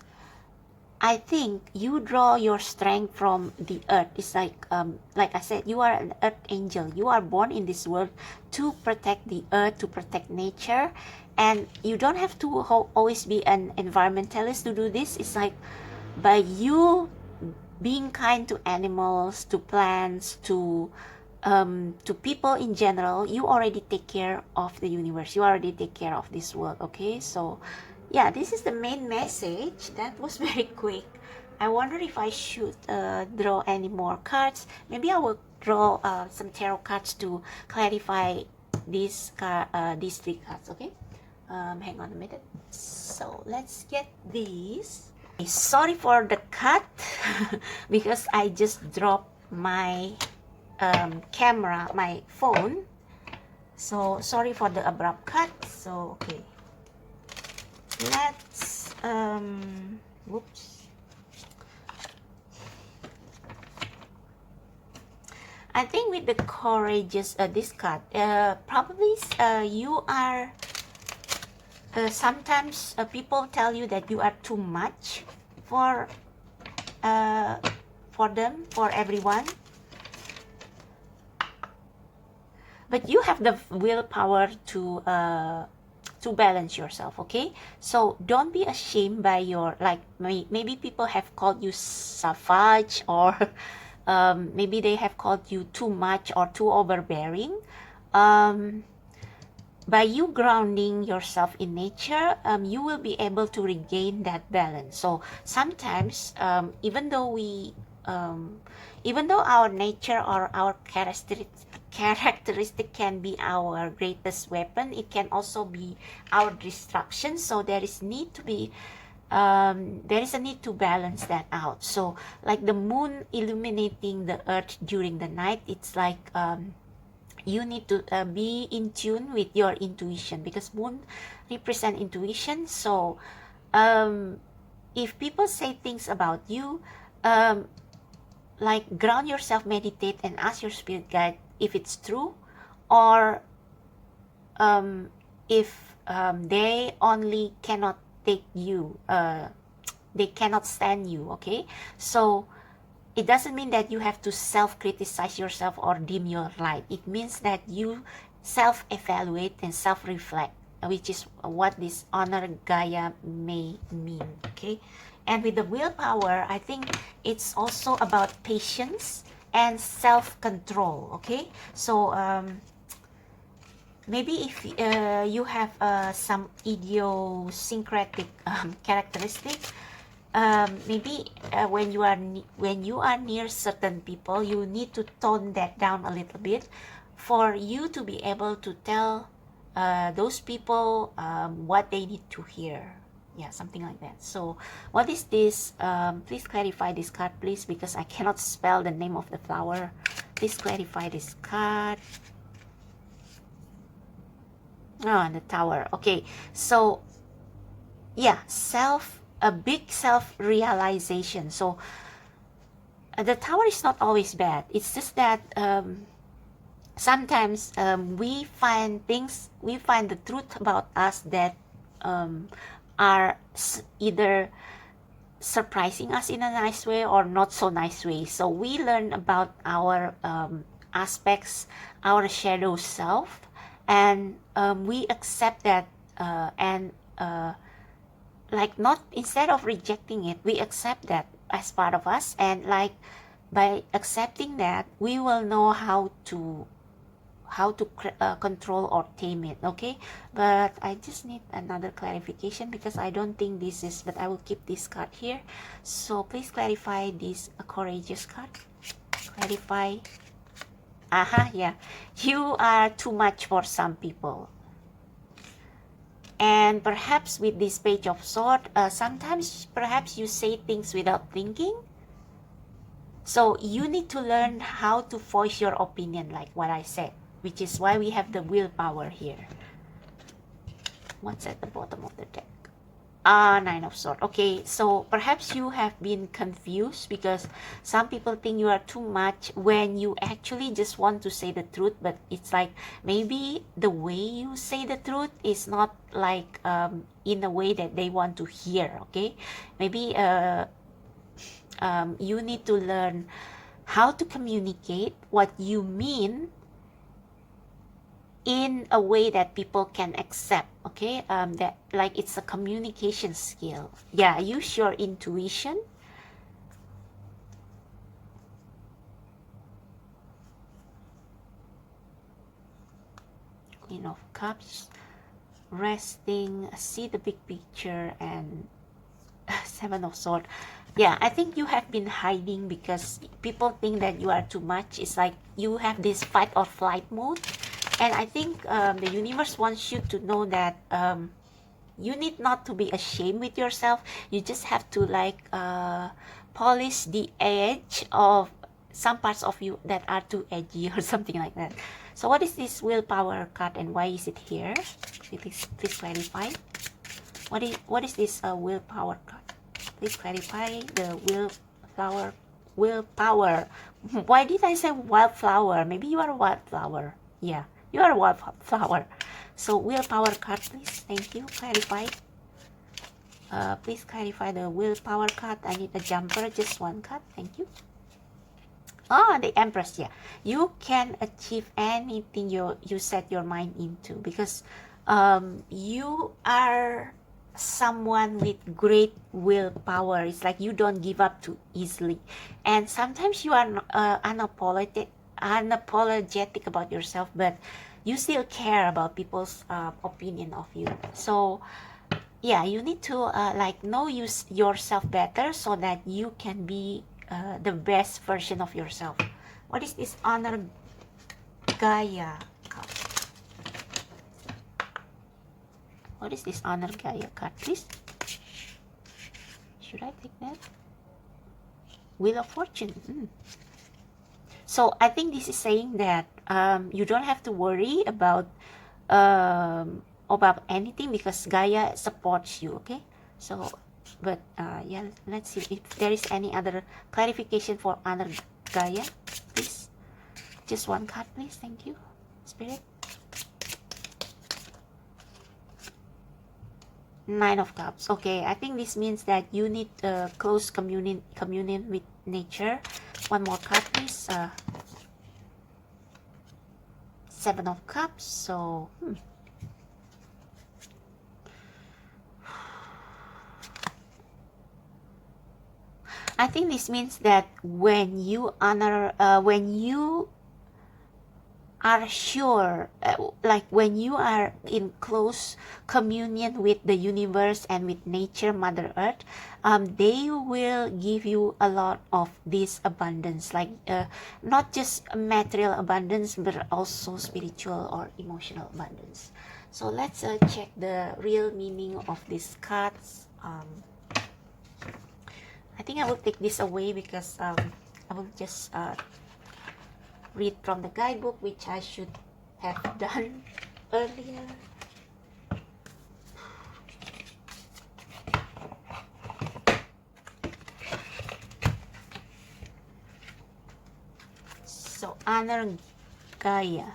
I think you draw your strength from the earth. It's like I said, you are an earth angel. You are born in this world to protect the earth, to protect nature, and you don't have to always be an environmentalist to do this. It's like by you being kind to animals, to plants, to people in general, you already take care of the universe. You already take care of this world. Okay, so yeah, this is the main message. That was very quick. I wonder if I should draw any more cards. Maybe I will draw some tarot cards to clarify these three cards. Okay, hang on a minute. So let's get these. Sorry for the cut because I just dropped my camera, my phone. So sorry for the abrupt cut. So okay, let's whoops. I think with the courageous this card, probably you are sometimes people tell you that you are too much for them, for everyone, but you have the willpower to balance yourself. Okay, so don't be ashamed by your, like, maybe people have called you savage, or maybe they have called you too much or too overbearing. By you grounding yourself in nature, you will be able to regain that balance. So sometimes, even though our nature or our characteristic can be our greatest weapon, it can also be our distraction. So there is a need to balance that out. So like the moon illuminating the earth during the night, it's like you need to be in tune with your intuition, because moon represent intuition. So if people say things about you, like ground yourself, meditate, and ask your spirit guide if it's true, or if they only cannot take you, they cannot stand you. Okay, so it doesn't mean that you have to self-criticize yourself or dim your light. It means that you self-evaluate and self-reflect, which is what this honor Gaia may mean. Okay, and with the willpower, I think it's also about patience and self-control. Okay, so maybe if you have some idiosyncratic characteristic, maybe when you are near certain people, you need to tone that down a little bit for you to be able to tell those people what they need to hear. Yeah, something like that. So what is this? Please clarify this card, please, because I cannot spell the name of the flower. Please clarify this card. Oh, the Tower. Okay, so yeah, a big self-realization. So the Tower is not always bad. It's just that sometimes we find the truth about us that are either surprising us in a nice way or not so nice way. So we learn about our aspects, our shadow self, and we accept that, and like, not, instead of rejecting it, we accept that as part of us, and like by accepting that, we will know how to control or tame it. Okay, but I just need another clarification, because I don't think this is, but I will keep this card here. So please clarify this courageous card. Clarify. Yeah, you are too much for some people. And perhaps with this Page of Swords, sometimes perhaps you say things without thinking. So you need to learn how to voice your opinion, like what I said, which is why we have the willpower here. What's at the bottom of the deck? Nine of Swords. Okay, so perhaps you have been confused, because some people think you are too much when you actually just want to say the truth, but it's like maybe the way you say the truth is not like in a way that they want to hear. Okay, maybe you need to learn how to communicate what you mean in a way that people can accept. Okay, that, like, it's a communication skill. Yeah, use your intuition. Queen of Cups, resting, see the big picture, and Seven of Swords. Yeah, I think you have been hiding because people think that you are too much. It's like you have this fight or flight mode. And I think the universe wants you to know that you need not to be ashamed with yourself. You just have to, like, polish the edge of some parts of you that are too edgy or something like that. So what is this willpower card and why is it here? Please clarify. What is this willpower card? Please clarify the willpower. Why did I say wildflower? Maybe you are a wildflower. Yeah, you are a wildflower. So willpower card, please. Thank you. Clarify. Please clarify the willpower card. I need a jumper, just one card. Thank you. The Empress. Yeah, you can achieve anything you set your mind into, because you are someone with great willpower. It's like you don't give up too easily, and sometimes you are unapologetic about yourself, but you still care about people's opinion of you. So yeah, you need to know yourself better so that you can be the best version of yourself. What is this Honor Gaia card? What is this Honor Gaia card, please? Should I take that? Wheel of Fortune. So I think this is saying that you don't have to worry about anything, because Gaia supports you. Okay, so but yeah, let's see if there is any other clarification for Honor Gaia, please. Just one card, please. Thank you, Spirit. Nine of Cups. Okay, I think this means that you need close communion with nature. One more card, please. Seven of Cups. So I think this means that when you honor, when you are sure, when you are in close communion with the universe and with nature, Mother Earth, they will give you a lot of this abundance, not just material abundance, but also spiritual or emotional abundance. So let's check the real meaning of these cards. I think I will take this away because I will just read from the guidebook, which I should have done earlier. So, Honor Gaia.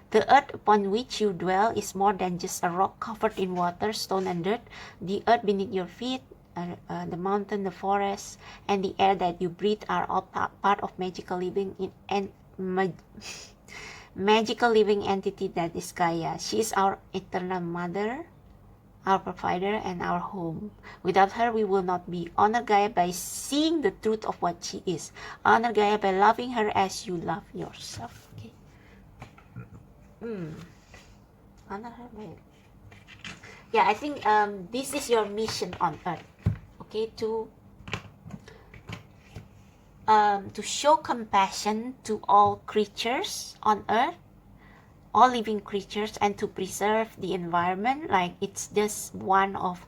The earth upon which you dwell is more than just a rock covered in water, stone, and dirt. The earth beneath your feet, the mountain, the forest, and the air that you breathe are all part of magical living magical living entity that is Gaia. She is our eternal mother, our provider, and our home. Without her, we will not be. Honor Gaia by seeing the truth of what she is. Honor Gaia by loving her as you love yourself. Okay. Honor her by... Yeah, I think this is your mission on earth. Okay, to show compassion to all creatures on earth, all living creatures, and to preserve the environment. Like, it's just one of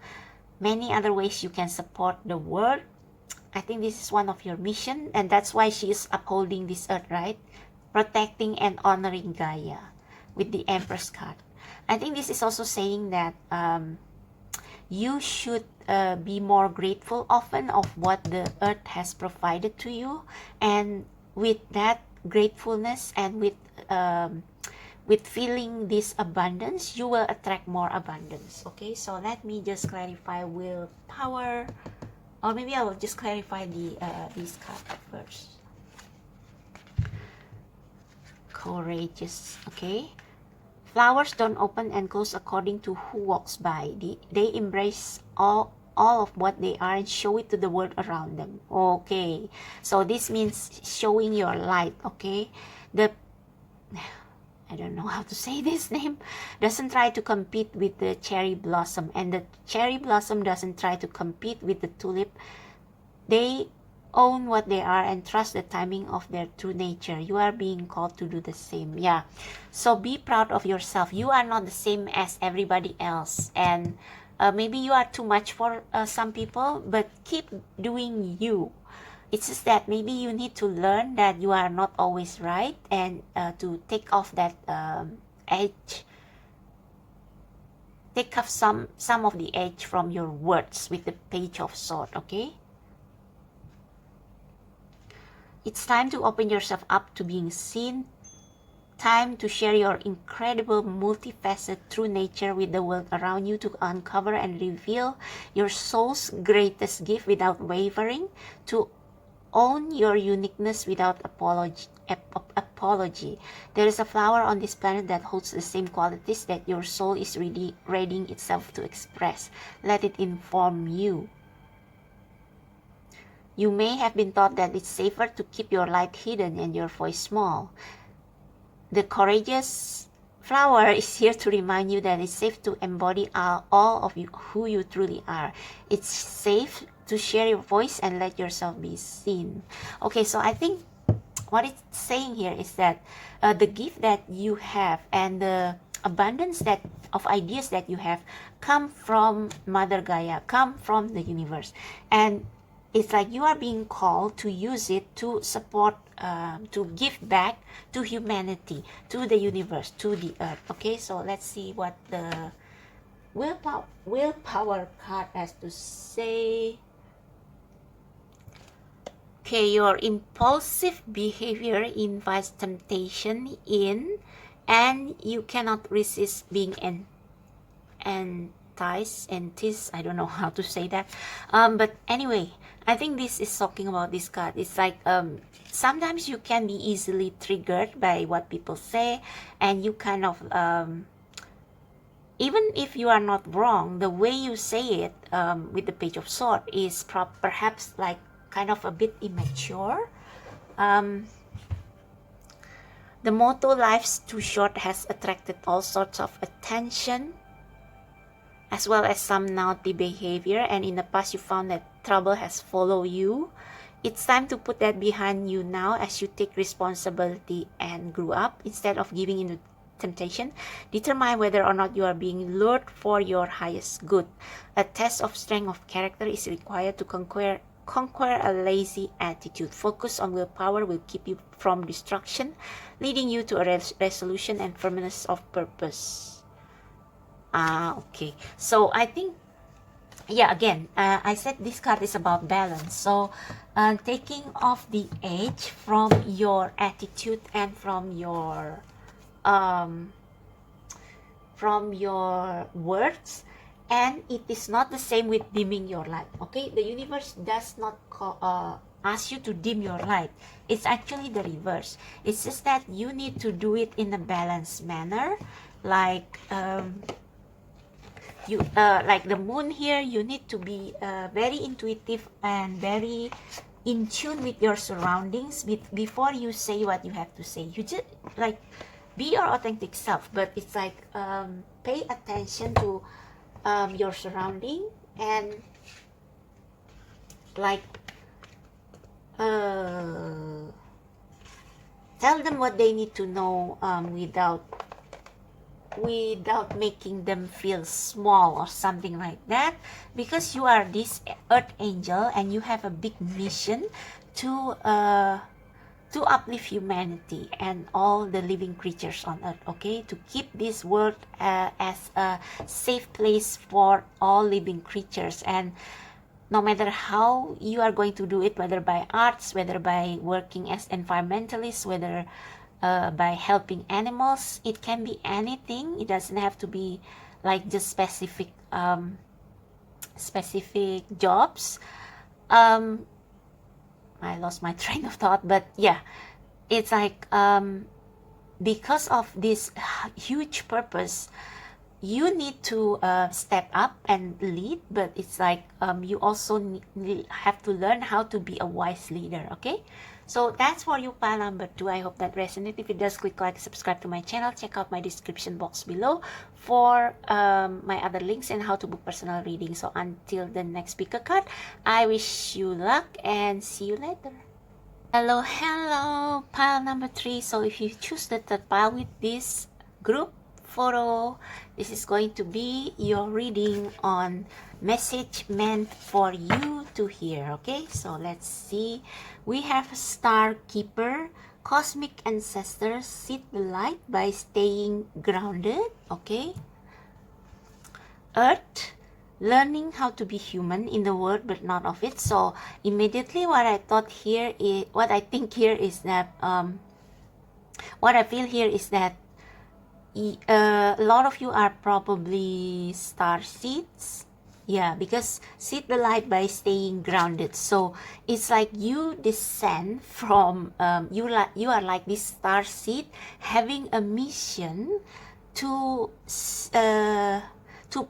many other ways you can support the world. I think this is one of your mission, and that's why she is upholding this earth, right? Protecting and honoring Gaia with the Empress card. I think this is also saying that you should be more grateful often of what the earth has provided to you, and with that gratefulness and with feeling this abundance, you will attract more abundance. Okay, so let me just clarify willpower, or maybe I will just clarify these cards first. Courageous. Okay, flowers don't open and close according to who walks by. They embrace all of what they are and show it to the world around them. Okay, so this means showing your light. Okay, I don't know how to say this name, doesn't try to compete with the cherry blossom, and the cherry blossom doesn't try to compete with the tulip. They own what they are and trust the timing of their true nature. You are being called to do the same. Yeah, so be proud of yourself. You are not the same as everybody else, and maybe you are too much for some people, but keep doing you. It's just that maybe you need to learn that you are not always right, and to take off that edge, take off some of the edge from your words with the Page of Swords, okay? It's time to open yourself up to being seen. Time to share your incredible multifaceted true nature with the world around you, to uncover and reveal your soul's greatest gift without wavering, to own your uniqueness without apology. There is a flower on this planet that holds the same qualities that your soul is readying itself to express. Let it inform you. You may have been taught that it's safer to keep your light hidden and your voice small. The courageous flower is here to remind you that it's safe to embody all of you, who you truly are. It's safe to share your voice and let yourself be seen. Okay, so I think what it's saying here is that the gift that you have and the abundance of ideas that you have come from Mother Gaia, come from the universe, and it's like you are being called to use it to support, to give back to humanity, to the universe, to the earth. Okay, so let's see what the willpower card has to say. Okay, your impulsive behavior invites temptation in, and you cannot resist being enticed. I don't know how to say that. But anyway, I think this is talking about this card. It's like sometimes you can be easily triggered by what people say, and you kind of even if you are not wrong, the way you say it with the Page of Swords is perhaps like kind of a bit immature. The motto "Life's too short" has attracted all sorts of attention, as well as some naughty behavior, and in the past you found that trouble has followed you. It's time to put that behind you now as you take responsibility and grew up. Instead of giving in to temptation, determine whether or not you are being lured for your highest good. A test of strength of character is required to conquer a lazy attitude. Focus on willpower will keep you from destruction, leading you to a resolution and firmness of purpose. Okay, so I think, yeah, again, I said this card is about balance. So taking off the edge from your attitude and from your words, and it is not the same with dimming your light. Okay, the universe does not ask you to dim your light. It's actually the reverse. It's just that you need to do it in a balanced manner, like like the moon here. You need to be very intuitive and very in tune with your surroundings before you say what you have to say. You just like be your authentic self, but it's like pay attention to your surrounding, and like tell them what they need to know without making them feel small or something like that, because you are this earth angel and you have a big mission to uplift humanity and all the living creatures on earth. Okay, to keep this world as a safe place for all living creatures. And no matter how you are going to do it, whether by arts, whether by working as environmentalists, whether by helping animals, it can be anything. It doesn't have to be like just specific jobs. I lost my train of thought, but yeah, it's like because of this huge purpose, you need to step up and lead, but it's like you also have to learn how to be a wise leader. Okay, so that's for you, pile number 2. I hope that resonates. If it does, click like, subscribe to my channel. Check out my description box below for my other links and how to book personal reading. So until the next pick a card, I wish you luck and see you later. Hello, pile number 3. So if you choose the third pile with this group photo. This is going to be your reading on message meant for you to hear. Okay, so let's see. We have Star Keeper, cosmic ancestors seek the light by staying grounded. Okay, Earth, learning how to be human in the world but not of it. So immediately what I thought here is, what I think here is that what I feel here is that a lot of you are probably star seeds. Yeah, because seek the light by staying grounded. So it's like you descend from you are like this star seed having a mission to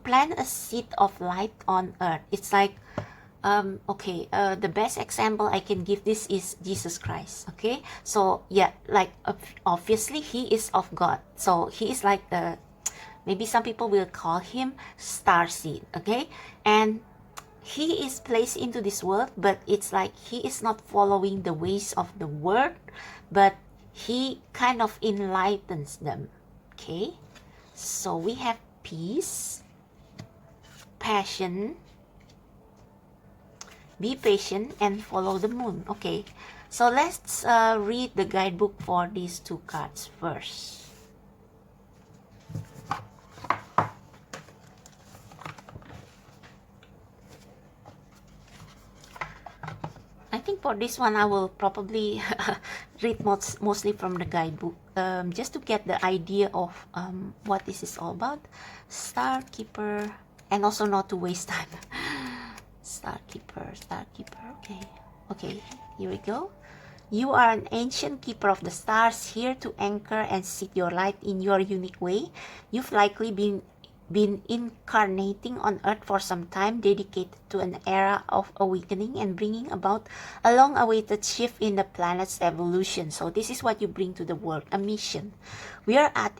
plant a seed of light on earth. It's like okay, the best example I can give this is Jesus Christ. Okay, so yeah, like obviously he is of God, so he is like the, maybe some people will call him star seed. Okay, and he is placed into this world, but it's like he is not following the ways of the world, but he kind of enlightens them. Okay, so we have peace, passion, be patient, and follow the moon. Okay, so let's read the guidebook for these two cards first. I think for this one I will probably read mostly from the guidebook, just to get the idea of what this is all about. Star Keeper, and also not to waste time. Star Keeper, okay, here we go. You are an ancient keeper of the stars, here to anchor and seek your light in your unique way. You've likely been incarnating on earth for some time, dedicated to an era of awakening and bringing about a long-awaited shift in the planet's evolution. So this is what you bring to the world, a mission. We are at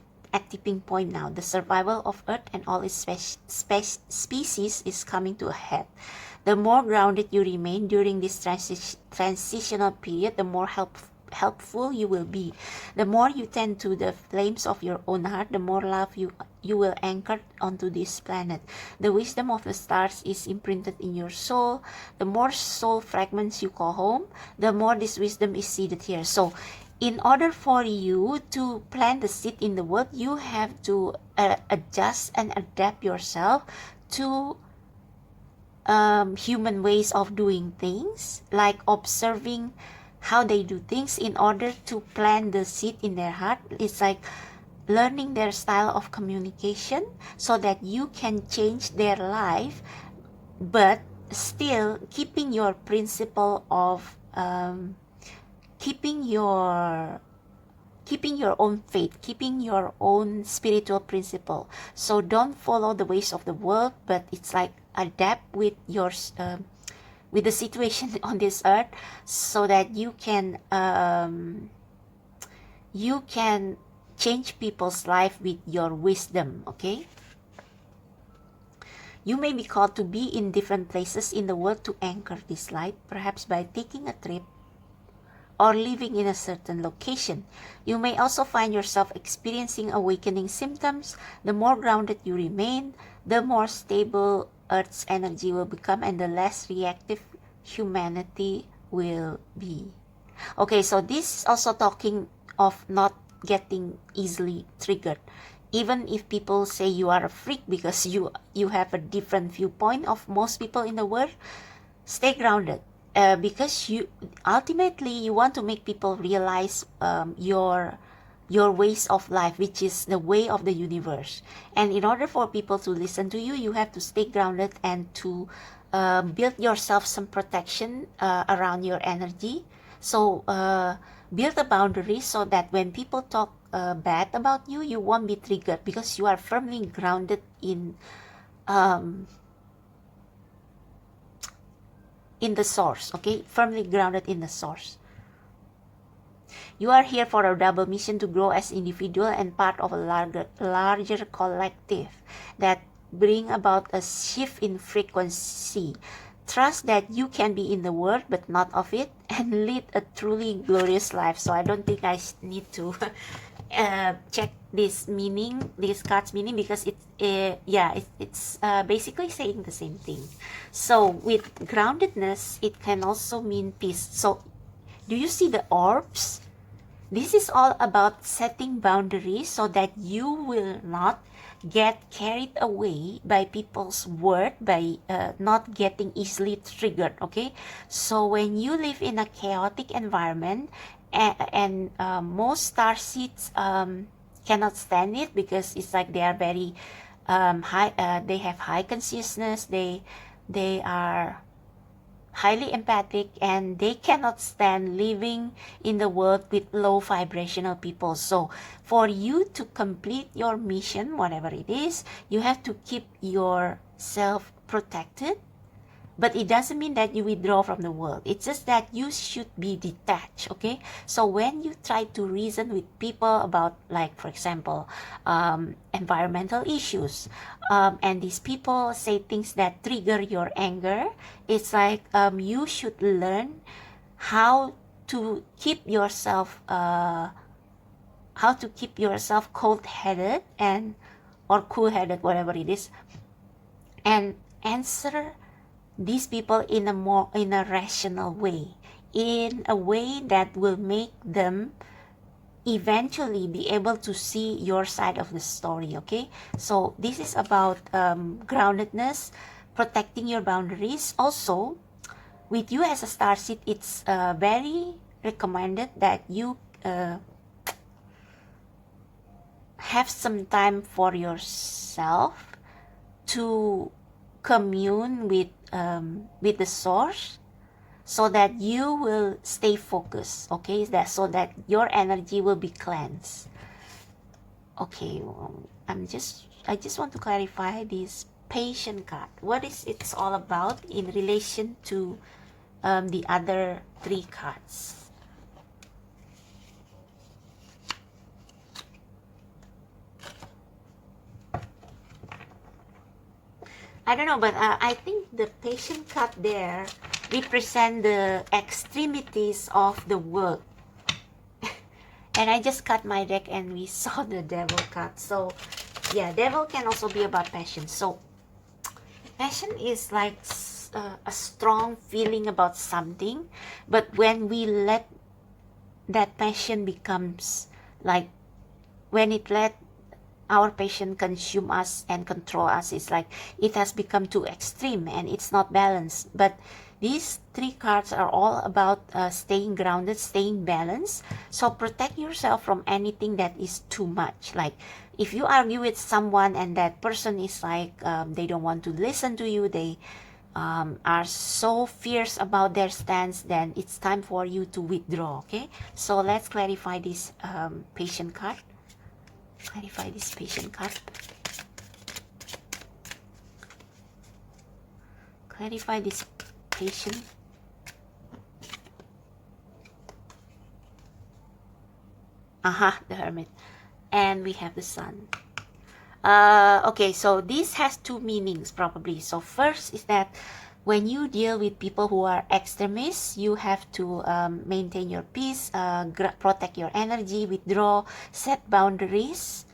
tipping point now. The survival of earth and all its species is coming to a head. The more grounded you remain during this transitional period, the more helpful you will be. The more you tend to the flames of your own heart, the more love you will anchor onto this planet. The wisdom of the stars is imprinted in your soul. The more soul fragments you call home, the more this wisdom is seeded here. So in order for you to plant the seed in the world, you have to adjust and adapt yourself to human ways of doing things, like observing how they do things in order to plant the seed in their heart. It's like learning their style of communication so that you can change their life, but still keeping your principle of keeping your own faith, keeping your own spiritual principle. So don't follow the ways of the world, but it's like adapt with your with the situation on this earth, so that you can change people's life with your wisdom. Okay, you may be called to be in different places in the world to anchor this light, perhaps by taking a trip or living in a certain location. You may also find yourself experiencing awakening symptoms. The more grounded you remain, the more stable Earth's energy will become, and the less reactive humanity will be. Okay, so this is also talking of not getting easily triggered. Even if people say you are a freak because you have a different viewpoint of most people in the world, stay grounded. Because you ultimately want to make people realize your ways of life, which is the way of the universe. And in order for people to listen to you, you have to stay grounded and to build yourself some protection around your energy. So build a boundary so that when people talk bad about you, you won't be triggered, because you are firmly grounded in the source. Okay, firmly grounded in the source. You are here for a double mission: to grow as individual and part of a larger collective that bring about a shift in frequency. Trust that you can be in the world but not of it, and lead a truly glorious life. So I don't think I need to check this meaning, this card's meaning, because it's basically saying the same thing. So with groundedness, it can also mean peace. So do you see the orbs? This is all about setting boundaries so that you will not get carried away by people's word, by not getting easily triggered. Okay, so when you live in a chaotic environment, and most star seeds cannot stand it, because it's like they are very high, they have high consciousness, they are highly empathic, and they cannot stand living in the world with low vibrational people. So for you to complete your mission, whatever it is, you have to keep yourself protected. But it doesn't mean that you withdraw from the world. It's just that you should be detached. Okay, so when you try to reason with people about, like, for example, environmental issues, and these people say things that trigger your anger, it's like you should learn how to keep yourself cold-headed, and or cool-headed, whatever it is, and answer these people in a rational way, in a way that will make them eventually be able to see your side of the story. Okay, so this is about groundedness, protecting your boundaries. Also, with you as a starseed, it's very recommended that you have some time for yourself to commune with the source, so that you will stay focused. Okay, so that your energy will be cleansed. Okay, I just want to clarify this patient card. What is it's all about in relation to the other three cards? I don't know, but I think the patient card there represent the extremities of the world. And I just cut my deck and we saw the devil card. So yeah, devil can also be about passion. So passion is like a strong feeling about something, but when we let that passion becomes like, when it let our passion consume us and control us, it's like it has become too extreme and it's not balanced. But these three cards are all about staying grounded, staying balanced. So protect yourself from anything that is too much. Like if you argue with someone and that person is like they don't want to listen to you, they are so fierce about their stance, then it's time for you to withdraw. Okay, so let's clarify this patient card. Clarify this patient card. Clarify this patient. Aha, the Hermit. And we have the Sun. Okay, so this has two meanings probably. So first is that when you deal with people who are extremists, you have to maintain your peace, protect your energy, withdraw, set boundaries,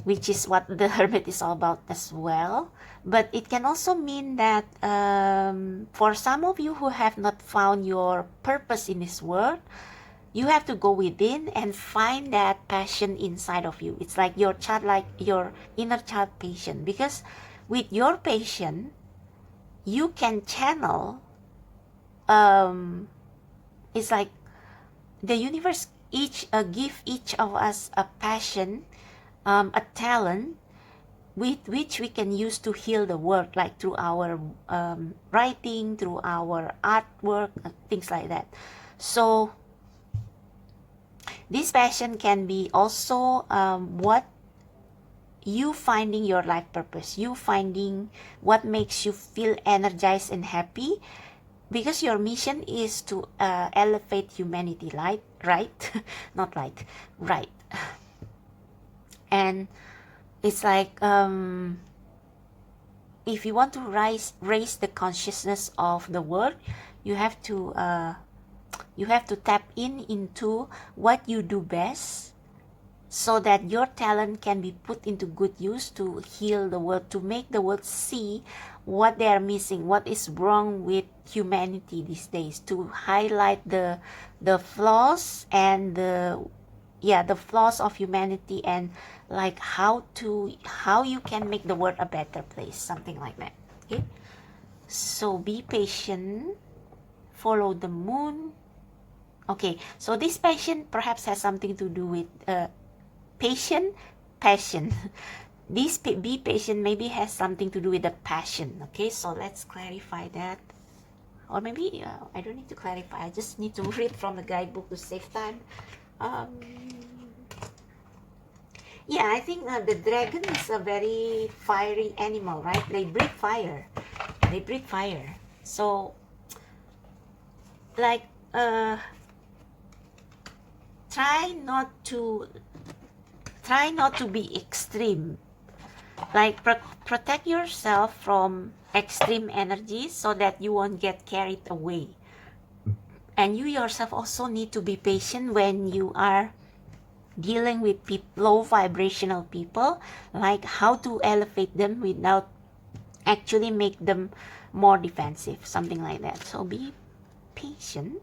which is what the Hermit is all about as well. But it can also mean that for some of you who have not found your purpose in this world, you have to go within and find that passion inside of you. It's like your inner child passion, because with your passion, you can channel, it's like the universe give each of us a passion, a talent with which we can use to heal the world, like through our writing, through our artwork, things like that. So this passion can be also what you finding your life purpose, you finding what makes you feel energized and happy, because your mission is to elevate humanity, right? Not like, right. And it's like if you want to raise the consciousness of the world, you have to tap into what you do best, so that your talent can be put into good use to heal the world, to make the world see what they are missing, what is wrong with humanity these days, to highlight the flaws and the flaws of humanity, and like how you can make the world a better place, something like that. Okay, so be patient, follow the moon. Okay, so this patient perhaps has something to do with passion. This be patient maybe has something to do with the passion. Okay, so let's clarify that. Or maybe I don't need to clarify, I just need to read from the guidebook to save time. Yeah, I think the dragon is a very fiery animal, right? They breathe fire. So like try not to be extreme. Like protect yourself from extreme energy so that you won't get carried away. And you yourself also need to be patient when you are dealing with low vibrational people, like how to elevate them without actually make them more defensive, something like that. So be patient.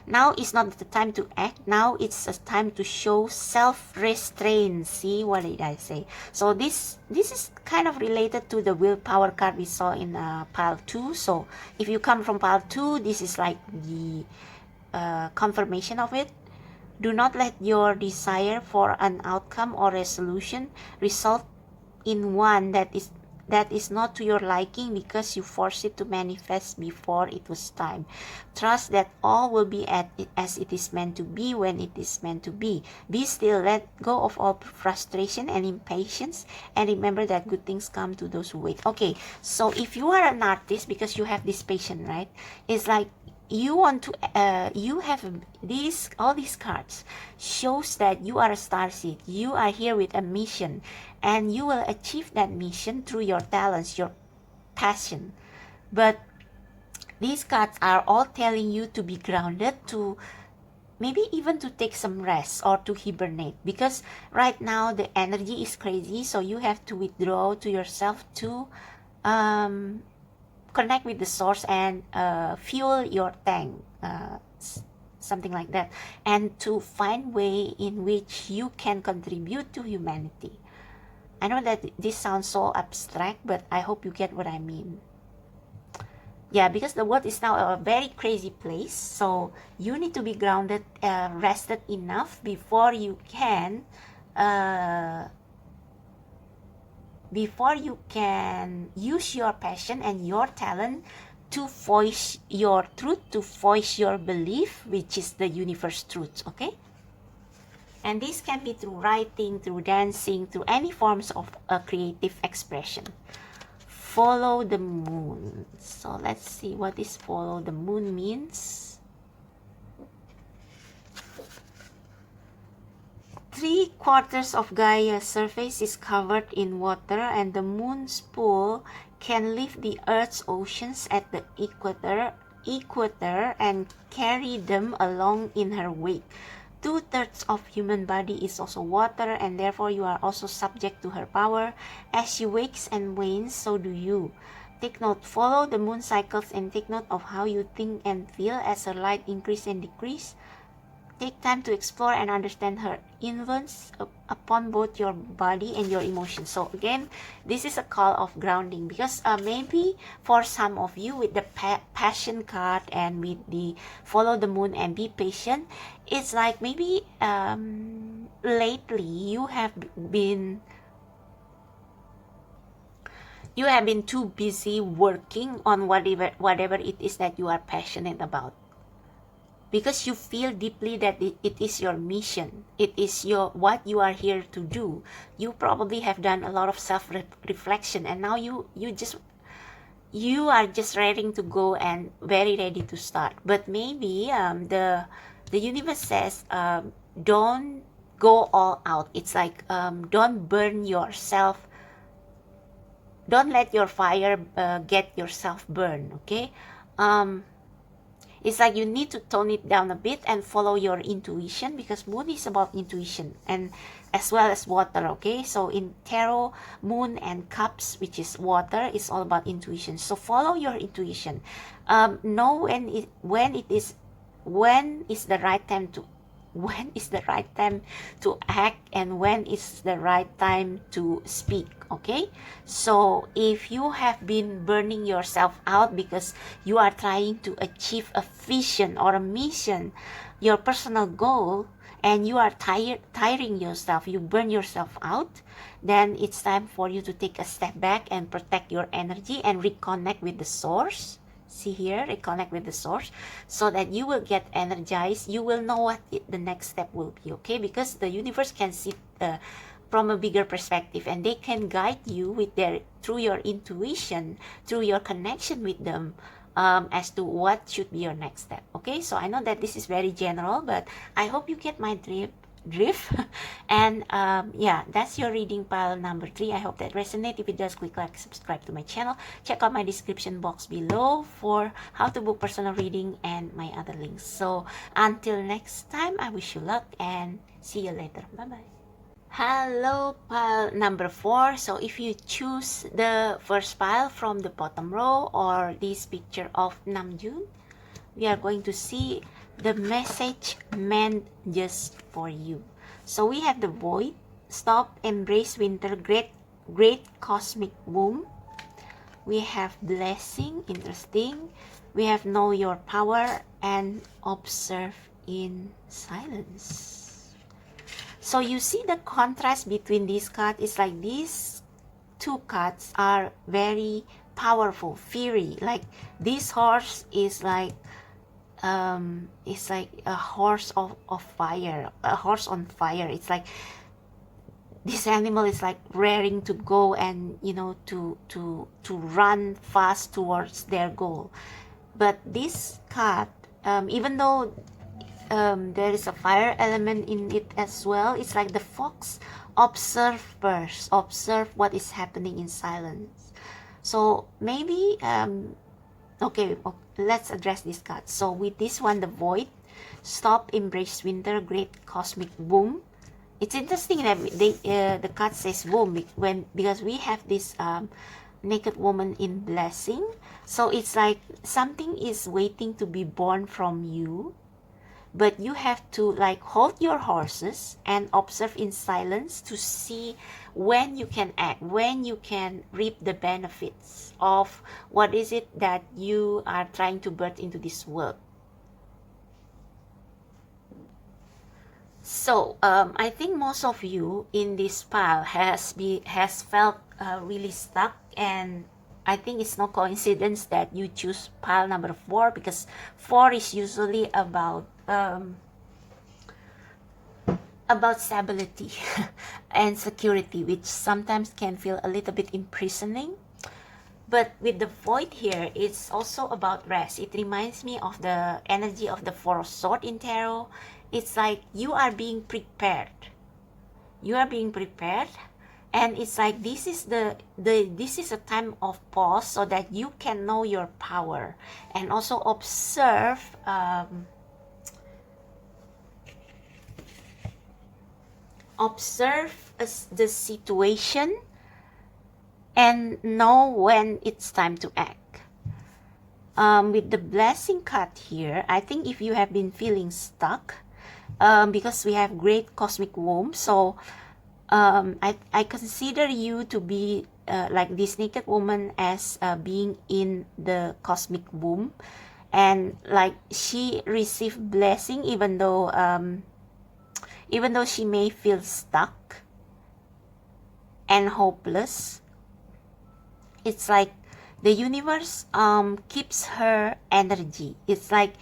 Now is not the time to act. Now it's a time to show self-restraint. See, what did I say? So this is kind of related to the willpower card we saw in pile 2. So if you come from pile 2, this is like the confirmation of it. Do not let your desire for an outcome or resolution result in one that is not to your liking because you forced it to manifest before it was time. Trust that all will be as it is meant to be when it is meant to be. Be still, let go of all frustration and impatience, and remember that good things come to those who wait. Okay, so if you are an artist, because you have this patience, right? It's like you want to you have all these cards shows that you are a starseed. You are here with a mission, and you will achieve that mission through your talents, your passion. But these cards are all telling you to be grounded, to maybe even to take some rest or to hibernate, because right now the energy is crazy. So you have to withdraw to yourself to connect with the source and fuel your tank, something like that, and to find way in which you can contribute to humanity. I know that this sounds so abstract, but I hope you get what I mean. Yeah, because the world is now a very crazy place, so you need to be grounded, rested enough before you can use your passion and your talent to voice your truth, to voice your belief, which is the universe truth. Okay, and this can be through writing, through dancing, through any forms of creative expression. Follow the moon. So let's see what this follow the moon means. 3/4 of Gaia's surface is covered in water, and the moon's pull can lift the Earth's oceans at the equator and carry them along in her wake. 2/3 of human body is also water, and therefore you are also subject to her power. As she wakes and wanes, so do you. Take note, follow the moon cycles, and take note of how you think and feel as her light increase and decrease. Take time to explore and understand her influence upon both your body and your emotions. So again, this is a call of grounding, because maybe for some of you with the passion card and with the follow the moon and be patient, it's like maybe lately you have been too busy working on whatever it is that you are passionate about, because you feel deeply that it is your mission, it is what you are here to do. You probably have done a lot of self-reflection, and now you are just ready to go and very ready to start. But maybe the universe says don't go all out. It's like don't burn yourself, don't let your fire get yourself burned. Okay, It's like you need to tone it down a bit and follow your intuition, because moon is about intuition and as well as water. Okay, so in tarot, moon and cups, which is water, is all about intuition. So follow your intuition. Know when is the right time to act, and when is the right time to speak. Okay, so if you have been burning yourself out because you are trying to achieve a vision or a mission, your personal goal, and you are tiring yourself, you burn yourself out, then it's time for you to take a step back and protect your energy and reconnect with the source. See here, reconnect with the source, so that you will get energized. You will know what the next step will be. Okay, because the universe can see from a bigger perspective, and they can guide you with through your intuition, through your connection with them, as to what should be your next step. Okay, so I know that this is very general, but I hope you get my drift. And yeah, that's your reading pile number 3. I hope that resonates. If it does, click like, subscribe to my channel. Check out my description box below for how to book personal reading and my other links. So until next time, I wish you luck and see you later. Bye bye. Hello, pile number 4. So if you choose the first pile from the bottom row or this picture of Namjoon, we are going to see the message meant just for you. So we have the Void, Stop, Embrace Winter, Great Cosmic Womb. We have Blessing, interesting. We have Know Your Power and Observe in Silence. So you see the contrast between these cards. It's like these two cards are very powerful, fiery. Like this horse is like it's like a horse of fire, a horse on fire. It's like this animal is like raring to go and, you know, to run fast towards their goal. But this card, even though there is a fire element in it as well, it's like the fox. Observe first, observe what is happening in silence. So maybe okay, let's address this card. So with this one, the Void, Stop, Embrace Winter, Great Cosmic Womb. It's interesting that the card says womb because we have this naked woman in Blessing. So it's like something is waiting to be born from you, but you have to like hold your horses and observe in silence to see when you can act, when you can reap the benefits of what is it that you are trying to birth into this world. So I think most of you in this pile has felt really stuck, and I think it's no coincidence that you choose pile number 4, because 4 is usually about stability and security, which sometimes can feel a little bit imprisoning. But with the Void here, it's also about rest. It reminds me of the energy of the 4 of Swords in tarot. It's like you are being prepared. You are being prepared, and it's like this is this is a time of pause so that you can know your power and also observe the situation and know when it's time to act. With the Blessing card here, I think if you have been feeling stuck, because we have Great Cosmic Womb, so I consider you to be like this naked woman as being in the cosmic womb, and like she received blessing even though she may feel stuck and hopeless. It's like the universe keeps her energy. It's like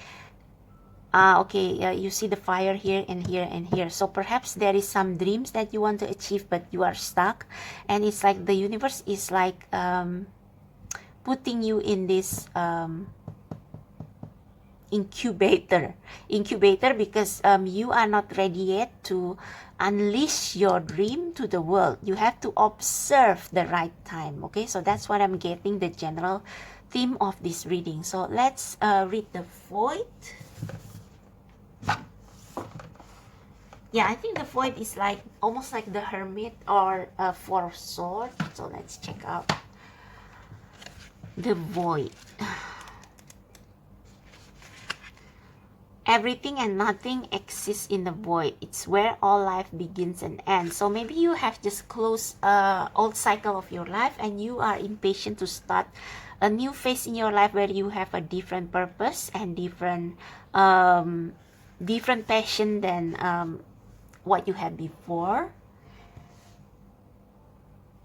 okay, you see the fire here and here and here. So perhaps there is some dreams that you want to achieve, but you are stuck, and it's like the universe is like putting you in this incubator because you are not ready yet to unleash your dream to the world. You have to observe the right time. Okay, so that's what I'm getting, the general theme of this reading. So let's read the void. Yeah, I think the void is like almost like the hermit or four of swords. So let's check out the void. Everything and nothing exists in the void. It's where all life begins and ends. So maybe you have just closed old cycle of your life and you are impatient to start a new phase in your life where you have a different purpose and different passion than what you had before.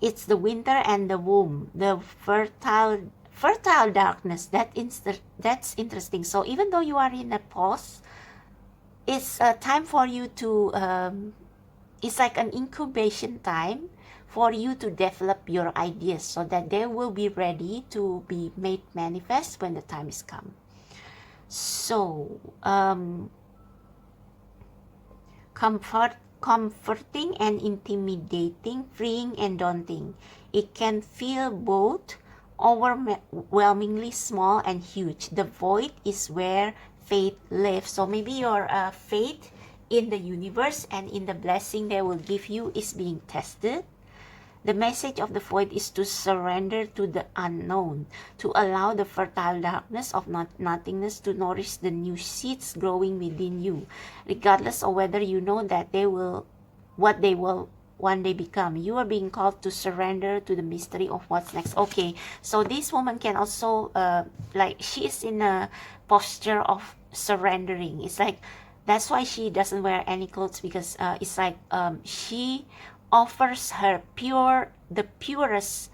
It's the winter and the womb, the fertile darkness. That's interesting. So even though you are in a pause, it's a time for you to it's like an incubation time for you to develop your ideas so that they will be ready to be made manifest when the time is come. So comforting and intimidating, freeing and daunting. It can feel both overwhelmingly small and huge. The void is where faith lives. So maybe your faith in the universe and in the blessing they will give you is being tested. The message of the void is to surrender to the unknown, to allow the fertile darkness of nothingness to nourish the new seeds growing within you, regardless of whether you know that what they will one day become. You are being called to surrender to the mystery of what's next. Okay, so this woman can also like she is in a posture of surrendering. It's like that's why she doesn't wear any clothes, because it's like she offers the purest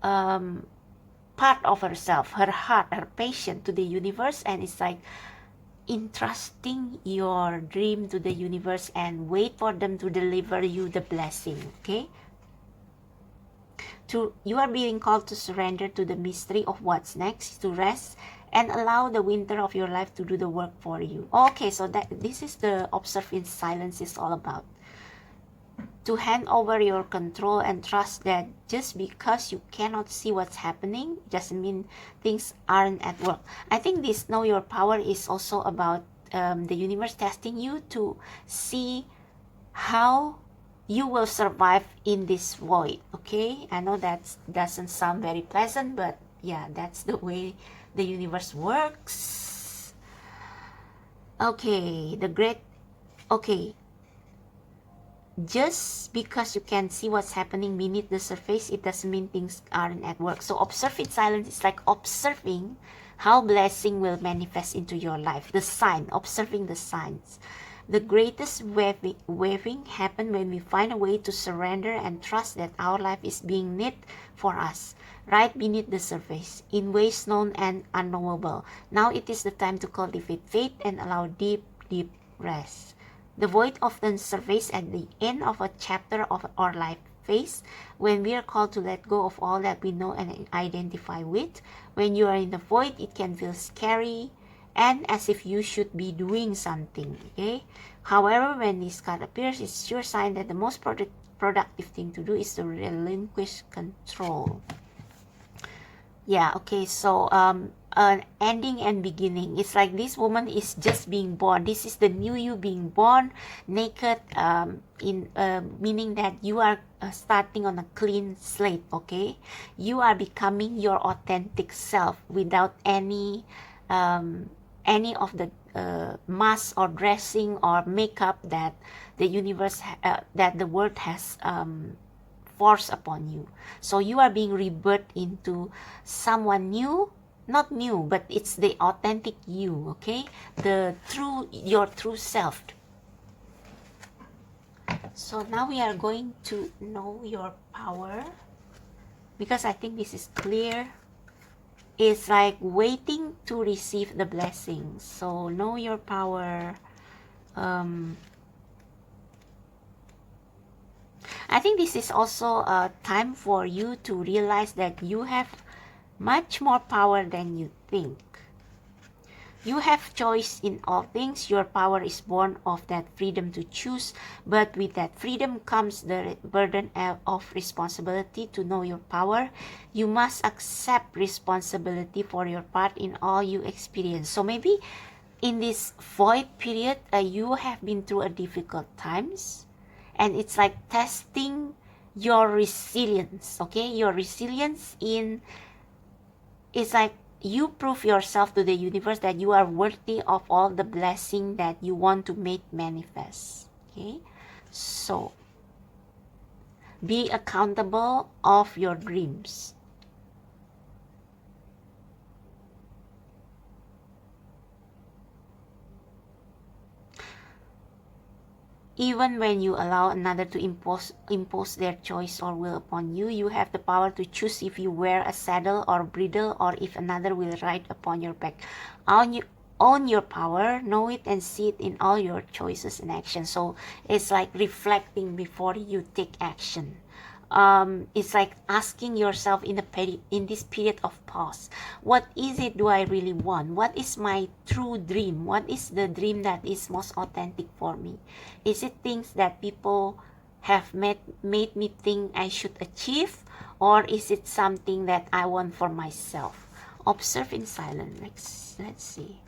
part of herself, her heart, her passion to the universe, and it's like entrusting your dream to the universe and wait for them to deliver you the blessing. Okay, you are being called to surrender to the mystery of what's next, to rest and allow the winter of your life to do the work for you. Okay, so this is the observe in silence is all about. To hand over your control and trust that just because you cannot see what's happening doesn't mean things aren't at work. I think this know your power is also about the universe testing you to see how you will survive in this void. Okay, I know that doesn't sound very pleasant, but yeah, that's the way the universe works. Okay, just because you can see what's happening beneath the surface, it doesn't mean things aren't at work. So observe in silence is like observing how blessing will manifest into your life. The sign, observing the signs. The greatest waving happen when we find a way to surrender and trust that our life is being knit for us, right beneath the surface, in ways known and unknowable. Now it is the time to cultivate faith and allow deep, deep rest. The void often surfaces at the end of a chapter of our life phase, when we are called to let go of all that we know and identify with. When you are in the void, it can feel scary and as if you should be doing something. Okay. However, when this card appears, it's a sure sign that the most productive thing to do is to relinquish control. Yeah, okay, so ending and beginning. It's like this woman is just being born. This is the new you being born naked, meaning that you are starting on a clean slate. Okay, you are becoming your authentic self without any of the mask or dressing or makeup that the universe that the world has force upon you. So you are being rebirthed into someone new, not new, but it's the authentic you. Okay, your true self. So now we are going to know your power, because I think this is clear. It's like waiting to receive the blessings. So know your power. I think this is also a time for you to realize that you have much more power than you think. You have choice in all things. Your power is born of that freedom to choose, but with that freedom comes the burden of responsibility. To know your power, you must accept responsibility for your part in all you experience. So maybe in this void period, you have been through a difficult times, and it's like testing your resilience. Okay, your resilience in, it's like you prove yourself to the universe that you are worthy of all the blessing that you want to make manifest. Okay, so be accountable of your dreams. Even when you allow another to impose their choice or will upon you, you have the power to choose if you wear a saddle or bridle, or if another will ride upon your back. Own your power, know it, and see it in all your choices and actions. So it's like reflecting before you take action. It's like asking yourself in this period of pause, what is it do I really want? What is my true dream? What is the dream that is most authentic for me? Is it things that people have made me think I should achieve, or is it something that I want for myself? Observe in silence. Let's see.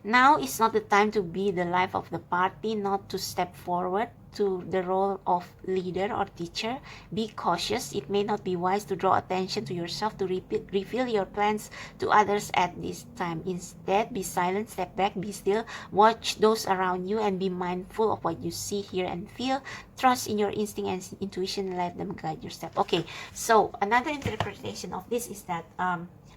Now is not the time to be the life of the party, not to step forward to the role of leader or teacher. Be cautious. It may not be wise to draw attention to yourself, to reveal your plans to others at this time. Instead, be silent, step back, be still, watch those around you, and be mindful of what you see, hear, and feel. Trust in your instinct and intuition, and let them guide your step. Okay, so another interpretation of this is that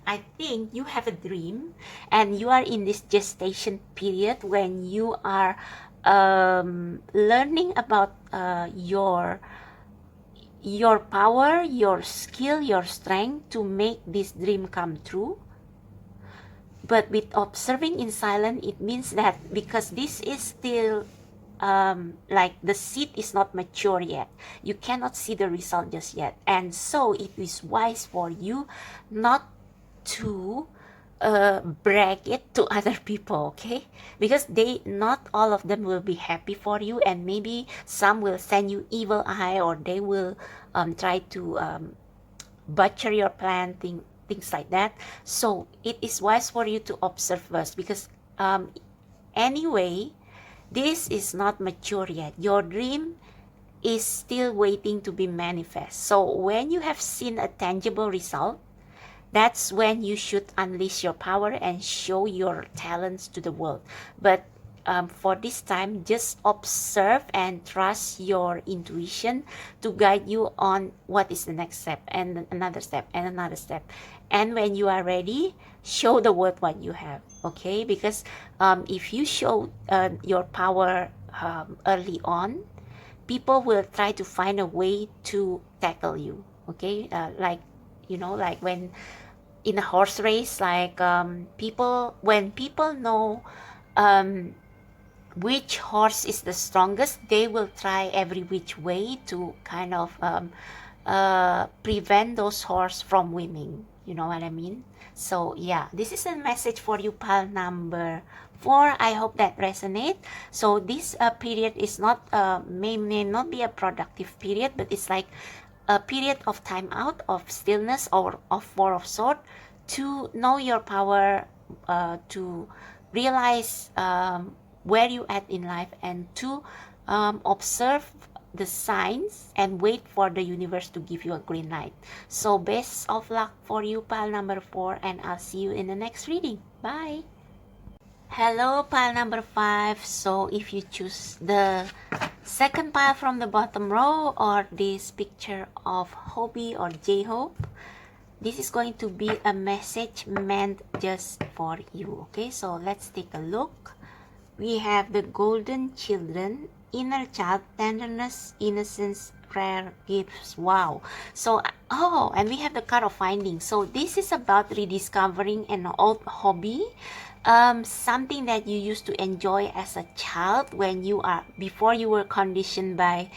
I think you have a dream, and you are in this gestation period when you are learning about your power, your skill, your strength to make this dream come true. But with observing in silence, it means that because this is still like the seed is not mature yet, you cannot see the result just yet, and so it is wise for you not to brag it to other people, okay? Because not all of them will be happy for you, and maybe some will send you evil eye, or they will try to butcher your plan, things like that. So it is wise for you to observe first, because anyway, this is not mature yet. Your dream is still waiting to be manifest. So when you have seen a tangible result, that's when you should unleash your power and show your talents to the world. But for this time, just observe and trust your intuition to guide you on what is the next step, and another step, and another step. And when you are ready, show the world what you have, okay? Because if you show your power early on, people will try to find a way to tackle you, okay? Like, like when in a horse race, like when people know which horse is the strongest, they will try every which way to kind of prevent those horse from winning. You know what I mean? So yeah, this is a message for you, pal number 4. I hope that resonate. So this period is not may not be a productive period, but it's like a period of time out, of stillness, or of 4 of Swords, to know your power, to realize where you at in life, and to observe the signs and wait for the universe to give you a green light. So best of luck for you, pile number 4, and I'll see you in the next reading. Bye. Hello, pile number 5. So if you choose the second pile from the bottom row, or this picture of Hobie or J-Hope, this is going to be a message meant just for you. Okay, so let's take a look. We have the golden children, inner child, tenderness, innocence, prayer, gifts. Wow. So and we have the card of finding. So this is about rediscovering an old hobby, something that you used to enjoy as a child, when before you were conditioned by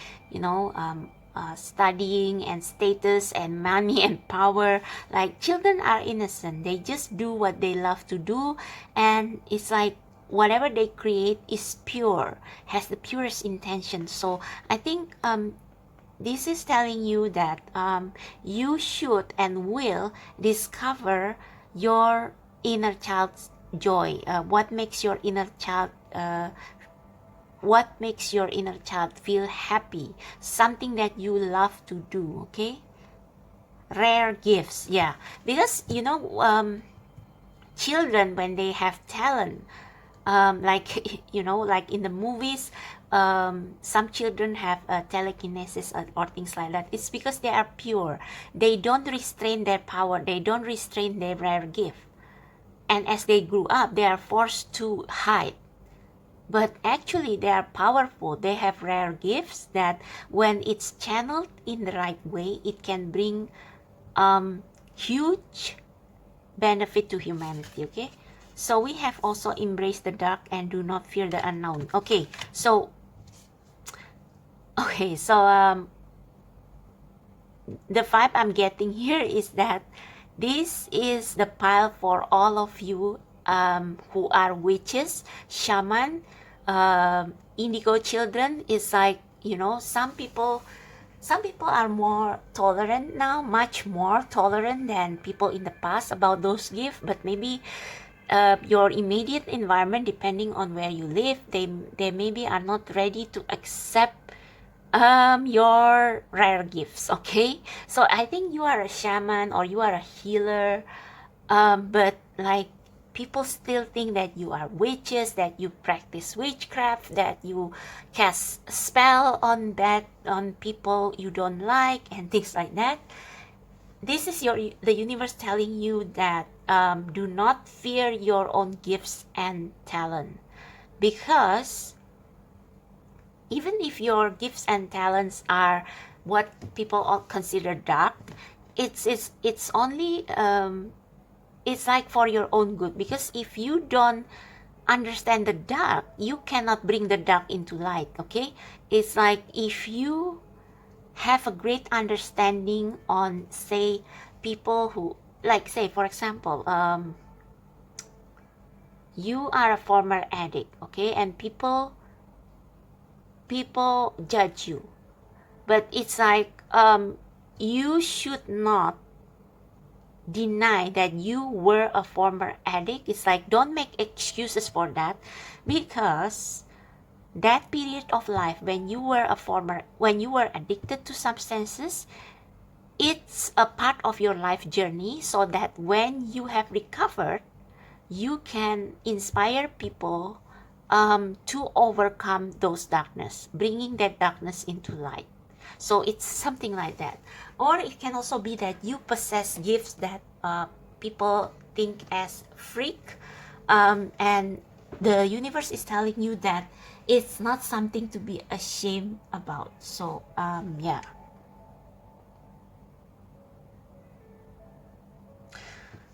studying and status and money and power. Like children are innocent, they just do what they love to do, and it's like whatever they create is pure, has the purest intention. So I think this is telling you that you should and will discover your inner child's joy. What makes your inner child feel happy, something that you love to do. Okay, rare gifts. Yeah, because children, when they have talent, like like in the movies, some children have telekinesis or things like that. It's because they are pure, they don't restrain their power, they don't restrain their rare gift, and as they grew up they are forced to hide. But actually they are powerful, they have rare gifts that when it's channeled in the right way, it can bring huge benefit to humanity. Okay, so we have also embraced the dark and do not fear the unknown. Okay, so the vibe I'm getting here is that this is the pile for all of you who are witches, shaman, indigo children. Is like, some people are more tolerant now, much more tolerant than people in the past about those gifts. But maybe your immediate environment, depending on where you live, they maybe are not ready to accept your rare gifts. Okay, so I think you are a shaman or you are a healer, but like people still think that you are witches, that you practice witchcraft, that you cast spell on people you don't like and things like that. This is the universe telling you that do not fear your own gifts and talent, because even if your gifts and talents are what people all consider dark, it's only it's like for your own good. Because if you don't understand the dark, you cannot bring the dark into light. Okay, it's like if you have a great understanding on, say, people who, like, say for example, you are a former addict, okay, and people judge you, but it's like you should not deny that you were a former addict. It's like, don't make excuses for that, because that period of life when you were addicted to substances, it's a part of your life journey, so that when you have recovered, you can inspire people to overcome those darkness, bringing that darkness into light. So it's something like that. Or it can also be that you possess gifts that people think as freak, and the universe is telling you that it's not something to be ashamed about. So yeah.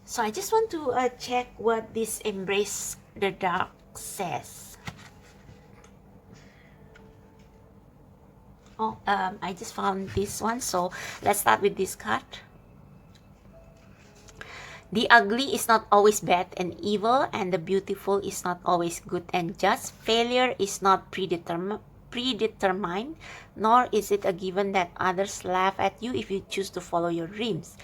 So I just want to check what this embrace the dark says. Oh, I just found this one, so let's start with this card. The ugly is not always bad and evil, and the beautiful is not always good and just. Failure is not predetermined, nor is it a given that others laugh at you if you choose to follow your dreams.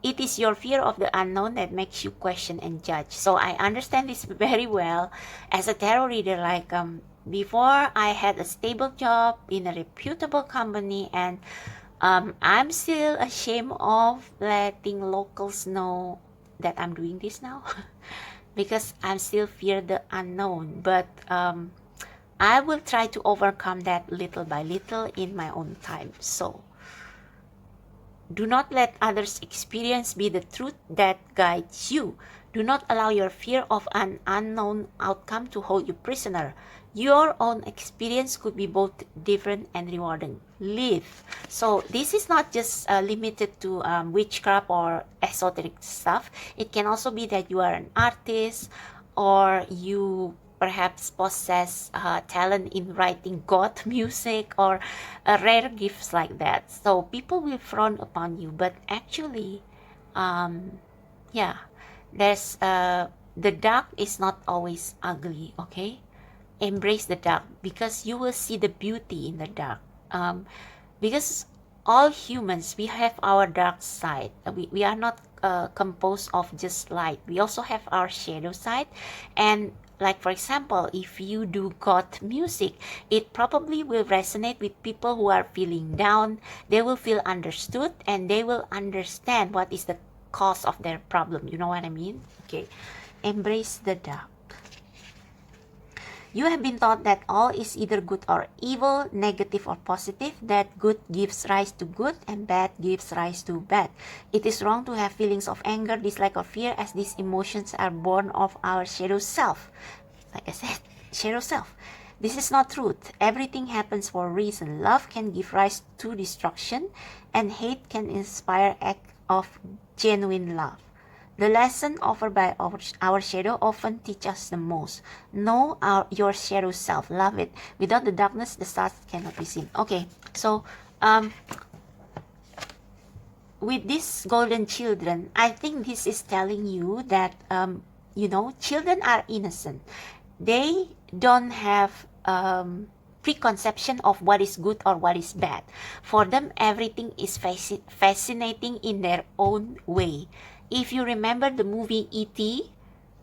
It is your fear of the unknown that makes you question and judge. So I understand this very well as a tarot reader. Like before, I had a stable job in a reputable company, and I'm still ashamed of letting locals know that I'm doing this now because I'm still fear the unknown. But I will try to overcome that little by little in my own time. So do not let others' experience be the truth that guides you. Do not allow your fear of an unknown outcome to hold you prisoner. Your own experience could be both different and rewarding. Live. So this is not just limited to witchcraft or esoteric stuff. It can also be that you are an artist, or you perhaps possess talent in writing God music or rare gifts like that. So people will frown upon you, but actually, yeah, there's the dark is not always ugly. Okay, embrace the dark because you will see the beauty in the dark. Because all humans, we have our dark side. We are not composed of just light. We also have our shadow side. And like for example, if you do God music, it probably will resonate with people who are feeling down. They will feel understood and they will understand what is the cause of their problem. You know what I mean? Okay, embrace the dark. You have been taught that all is either good or evil, negative or positive, that good gives rise to good and bad gives rise to bad. It is wrong to have feelings of anger, dislike or fear, as these emotions are born of our shadow self. Like I said, shadow self. This is not truth. Everything happens for a reason. Love can give rise to destruction and hate can inspire act of genuine love. The lesson offered by our shadow often teaches us the most. Know your shadow self. Love it. Without the darkness, the stars cannot be seen. Okay, so with these golden children, I think this is telling you that, children are innocent. They don't have preconception of what is good or what is bad. For them, everything is fascinating in their own way. If you remember the movie E.T.,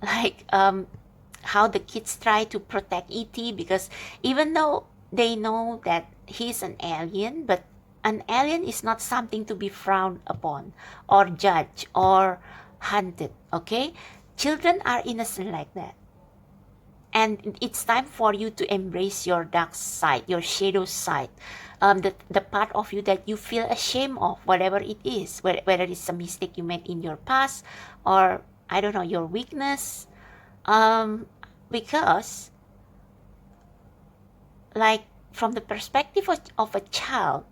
like how the kids try to protect E.T. because even though they know that he's an alien, but an alien is not something to be frowned upon or judged or hunted, okay? Children are innocent like that. And it's time for you to embrace your dark side, your shadow side, the part of you that you feel ashamed of, whatever it is, whether it's a mistake you made in your past or, I don't know, your weakness. Because, like, from the perspective of a child,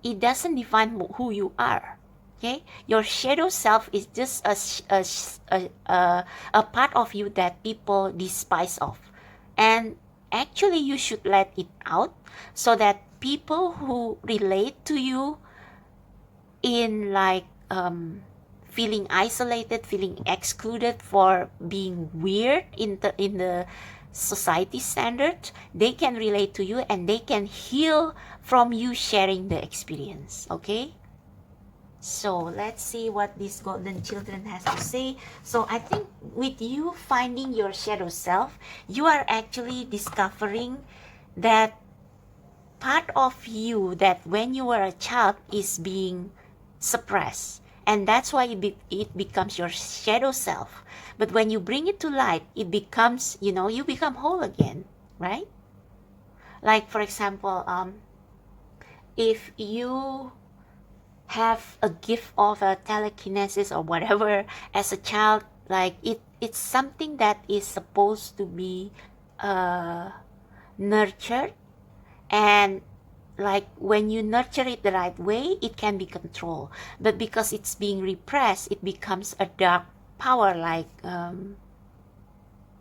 it doesn't define who you are. Okay, your shadow self is just a part of you that people despise of, and actually you should let it out so that people who relate to you in like feeling isolated, feeling excluded for being weird in the society standard, they can relate to you and they can heal from you sharing the experience. Okay, so let's see what these golden children has to say. So I think with you finding your shadow self, you are actually discovering that part of you that when you were a child is being suppressed. And that's why it becomes your shadow self. But when you bring it to light, it becomes, you become whole again, right? Like, for example, if you have a gift of a telekinesis or whatever as a child, like it's something that is supposed to be nurtured, and like when you nurture it the right way, it can be controlled. But because it's being repressed, it becomes a dark power. Like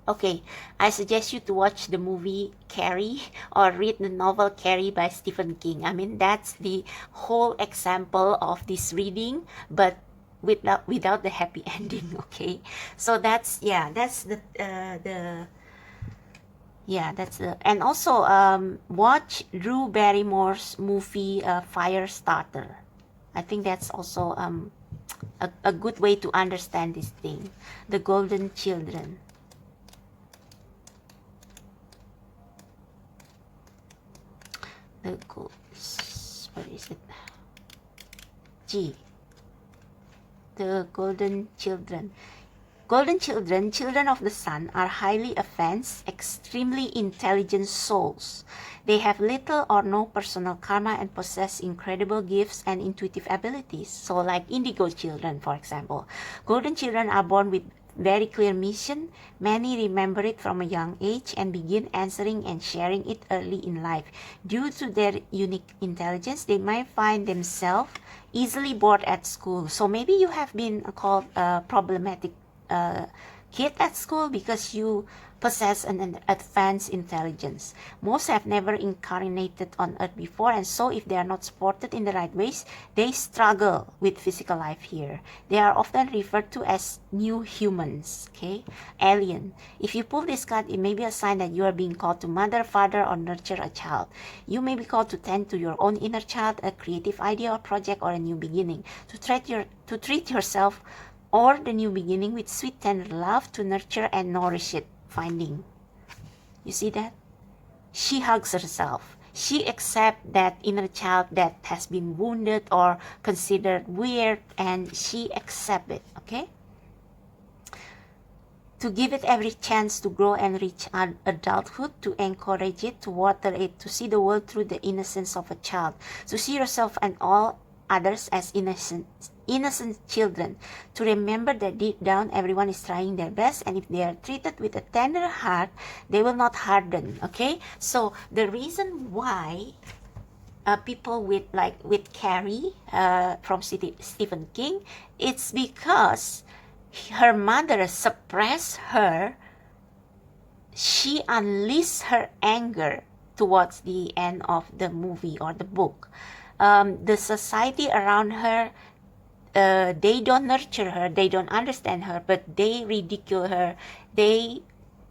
okay, I suggest you to watch the movie Carrie or read the novel Carrie by Stephen King. I mean, that's the whole example of this reading, but without the happy ending. Okay, so that's and also watch Drew Barrymore's movie Firestarter. I think that's also a good way to understand this thing, the golden children. Where is it? G. The golden children. Golden children, children of the sun, are highly advanced, extremely intelligent souls. They have little or no personal karma and possess incredible gifts and intuitive abilities. So like indigo children, for example. Golden children are born with very clear mission. Many remember it from a young age and begin answering and sharing it early in life. Due to their unique intelligence, they might find themselves easily bored at school. So maybe you have been called problematic kid at school because you possess an advanced intelligence. Most have never incarnated on earth before, and so if they are not supported in the right ways, they struggle with physical life here. They are often referred to as new humans, okay? Alien. If you pull this card, it may be a sign that you are being called to mother, father, or nurture a child. You may be called to tend to your own inner child, a creative idea or project, or a new beginning. To treat yourself or the new beginning with sweet tender love, to nurture and nourish it. Finding. You see that? She hugs herself. She accepts that inner child that has been wounded or considered weird, and she accepts it, okay? To give it every chance to grow and reach adulthood, to encourage it, to water it, to see the world through the innocence of a child, to see yourself and all others as innocent children, to remember that deep down everyone is trying their best, and if they are treated with a tender heart, they will not harden, okay? So the reason why people with Carrie from Stephen King, it's because her mother suppressed her. She unleashed her anger towards the end of the movie or the book. The society around her, they don't nurture her, they don't understand her, but they ridicule her, they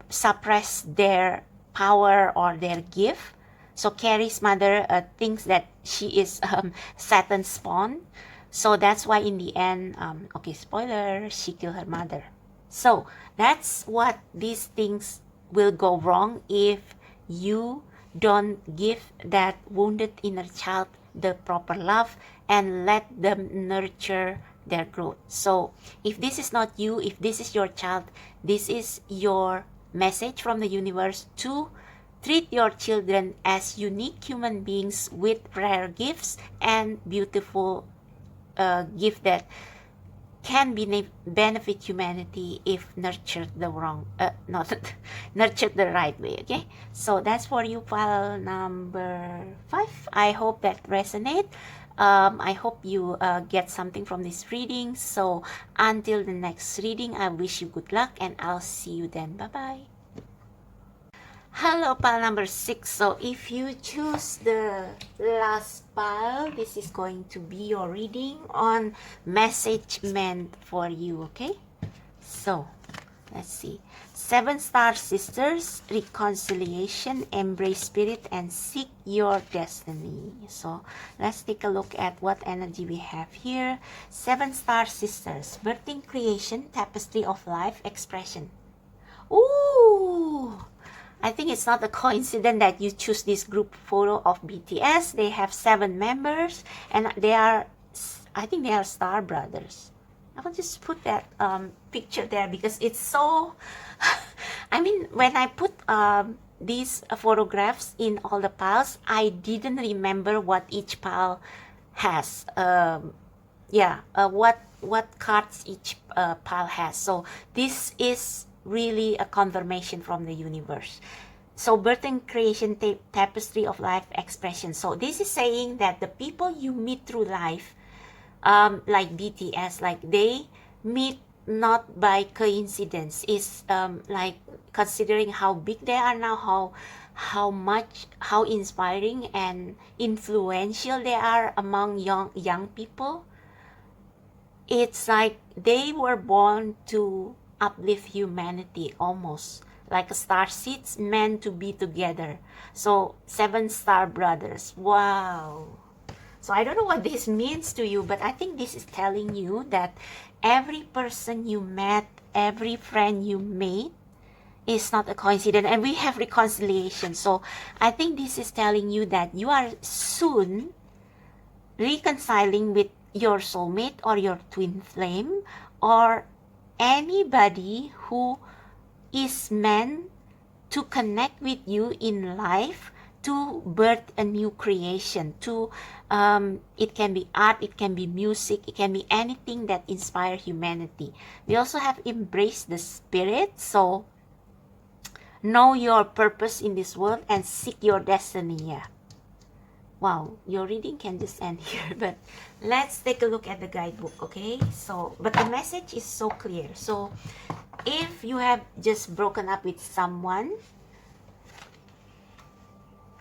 suppress their power or their gift. So Carrie's mother thinks that she is Satan's spawn. So that's why in the end, okay, spoiler, she killed her mother. So that's what these things will go wrong if you don't give that wounded inner child the proper love and let them nurture their growth. So if this is not you, if this is your child, this is your message from the universe to treat your children as unique human beings with rare gifts and beautiful gift that can benefit humanity if nurtured nurtured the right way, okay? So that's for you, pile number 5. I hope that resonate. I hope you get something from this reading. So until the next reading, I wish you good luck, and I'll see you then. Bye-bye. Hello, pile number 6. So if you choose the last pile, this is going to be your reading on message meant for you, okay? So let's see. 7-star sisters, reconciliation, embrace spirit, and seek your destiny. So let's take a look at what energy we have here. 7-star sisters, birthing, creation, tapestry of life, expression. Ooh! I think it's not a coincidence that you choose this group photo of BTS. They have 7 members, and I think they are Star Brothers. I will just put that picture there because it's so, I mean, when I put these photographs in all the piles, I didn't remember what each pile has. What cards each pile has. So this is really a confirmation from the universe. So birthing, creation, tapestry of life, expression. So this is saying that the people you meet through life, like BTS, like they meet not by coincidence. It's like considering how big they are now, how inspiring and influential they are among young people. It's like they were born to uplift humanity, almost like a star seeds meant to be together. So 7-star brothers. Wow. So I don't know what this means to you, but I think this is telling you that every person you met, every friend you made is not a coincidence, and we have reconciliation. So I think this is telling you that you are soon reconciling with your soulmate or your twin flame, or anybody who is meant to connect with you in life to birth a new creation. It can be art, it can be music, it can be anything that inspires humanity. We also have embraced the spirit. So know your purpose in this world and seek your destiny. Yeah. Wow, your reading can just end here, but let's take a look at the guidebook, okay? So, but the message is so clear. So if you have just broken up with someone,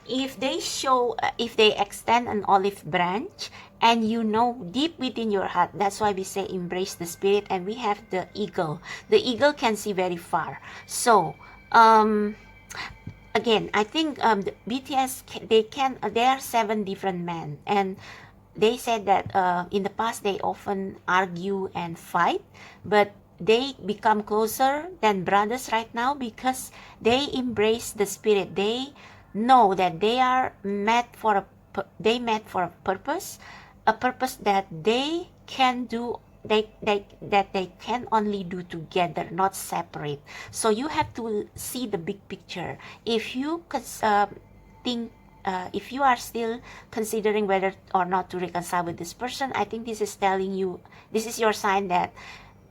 if they extend an olive branch, and you know deep within your heart, that's why we say embrace the spirit, and we have the eagle. The eagle can see very far. So again, I think the BTS, they are 7 different men, and they said that in the past they often argue and fight, but they become closer than brothers right now because they embrace the spirit. They know that they met for a purpose that they can do, that they can only do together, not separate. So you have to see the big picture. If you think if you are still considering whether or not to reconcile with this person, I think this is telling you, this is your sign that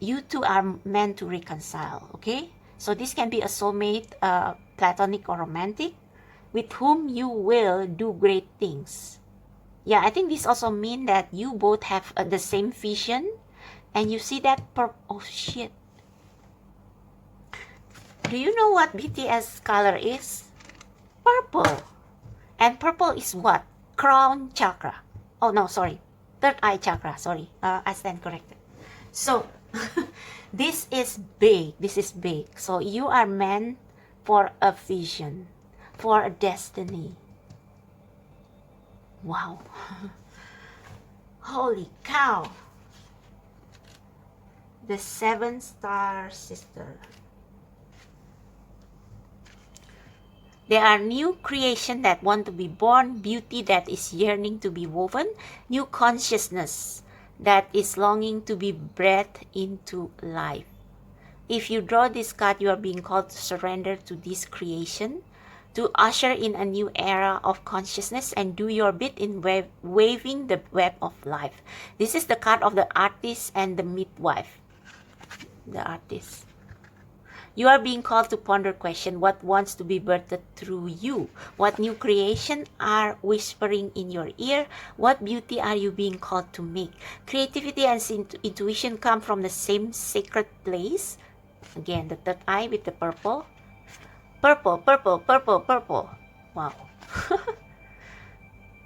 you two are meant to reconcile. Okay, so this can be a soulmate, platonic or romantic, with whom you will do great things. Yeah, I think this also mean that you both have the same vision, and you see that oh shit. Do you know what BTS color is? Purple. And purple is what? Crown chakra. Oh no, sorry. Third eye chakra, sorry. I stand corrected. So, this is big. This is big. So, you are meant for a vision, for a destiny. Wow. Holy cow. The 7-star sister. There are new creation that want to be born, beauty that is yearning to be woven, new consciousness that is longing to be breathed into life. If you draw this card, you are being called to surrender to this creation, to usher in a new era of consciousness and do your bit in waving the web of life. This is the card of the artist and the midwife. The artist. You are being called to ponder question what wants to be birthed through you. What new creation are whispering in your ear? What beauty are you being called to make? Creativity and intuition come from the same sacred place. Again, the third eye with the purple. Purple, purple, purple, purple. Wow.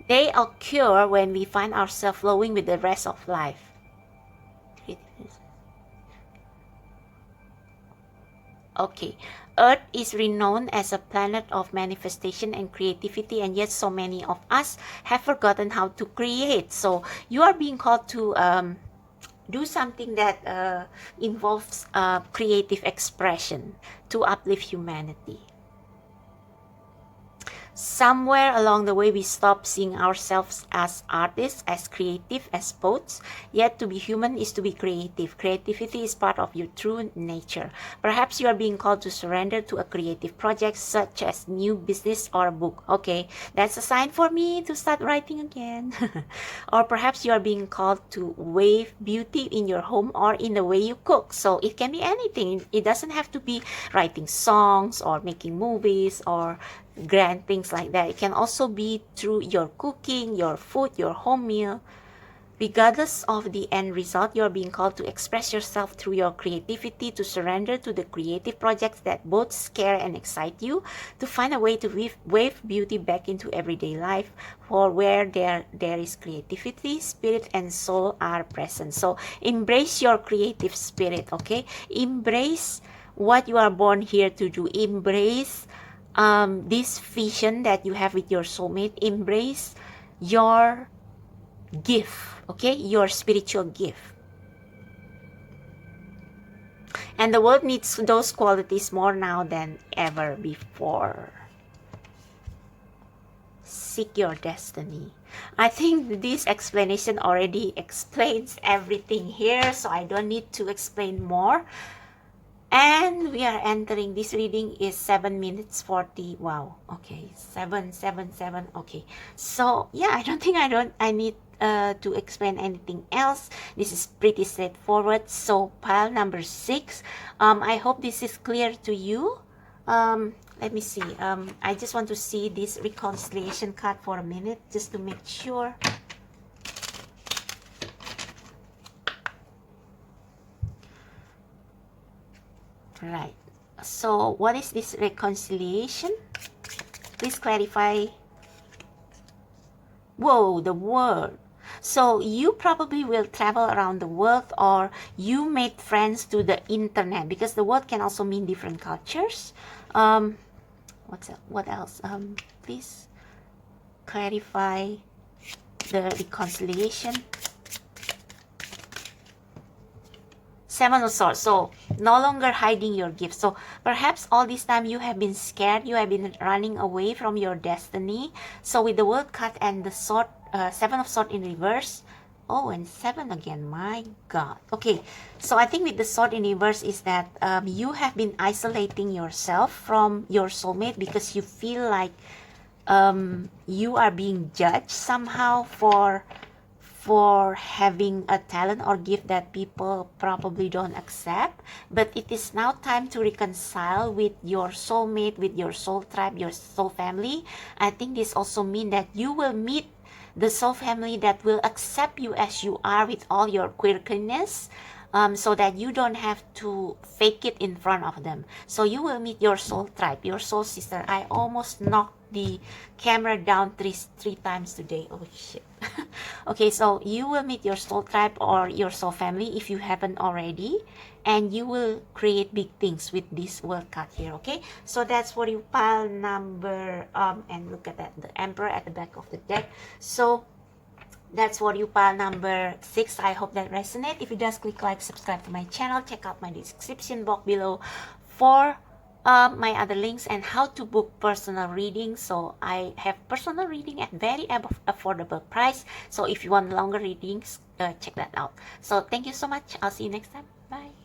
They occur when we find ourselves flowing with the rest of life. Okay, Earth is renowned as a planet of manifestation and creativity, and yet so many of us have forgotten how to create. So you are being called to do something that involves creative expression to uplift humanity. Somewhere along the way, we stop seeing ourselves as artists, as creative, as poets. Yet to be human is to be creative. Creativity is part of your true nature. Perhaps you are being called to surrender to a creative project such as new business or a book. Okay, that's a sign for me to start writing again. Or perhaps you are being called to wave beauty in your home or in the way you cook. So it can be anything. It doesn't have to be writing songs or making movies or grand things like that. It can also be through your cooking, your food, your home meal. Regardless of the end result, you are being called to express yourself through your creativity, to surrender to the creative projects that both scare and excite you, to find a way to wave beauty back into everyday life, for where there is creativity, spirit and soul are present. So embrace your creative spirit, okay? Embrace what you are born here to do. Embrace this vision that you have with your soulmate. Embrace your gift, okay? Your spiritual gift. And the world needs those qualities more now than ever before. Seek your destiny. I think this explanation already explains everything here, so I don't need to explain more. And we are entering, this reading is 7 minutes 40. Wow. Okay. 7. Okay. So yeah, I don't think I need to explain anything else. This is pretty straightforward. So pile number 6. I hope this is clear to you. Let me see. I just want to see this reconciliation card for a minute just to make sure. Right. So what is this reconciliation? Please clarify. Whoa, the world. So you probably will travel around the world, or you made friends to the internet, because the world can also mean different cultures. What else? Please clarify the reconciliation. Seven of Swords. So no longer hiding your gifts. So perhaps all this time you have been scared, you have been running away from your destiny. So with the World card and the sword, Seven of Swords in reverse. Oh, and 7 again. My God. Okay, so I think with the sword in reverse is that you have been isolating yourself from your soulmate because you feel like you are being judged somehow for having a talent or gift that people probably don't accept. But it is now time to reconcile with your soulmate, with your soul tribe, your soul family. I think this also means that you will meet the soul family that will accept you as you are with all your quirkiness, so that you don't have to fake it in front of them. So you will meet your soul tribe, your soul sister. I almost knocked the camera down three times today. Oh shit. Okay, so you will meet your soul tribe or your soul family if you haven't already, and you will create big things with this World card here. Okay, so that's for you pile number and look at that, the Emperor at the back of the deck. So that's what you pile number 6. I hope that resonates. If it does, click like, subscribe to my channel, check out my description box below for my other links and how to book personal reading. So I have personal reading at very affordable price. So if you want longer readings, check that out. So thank you so much. I'll see you next time. Bye.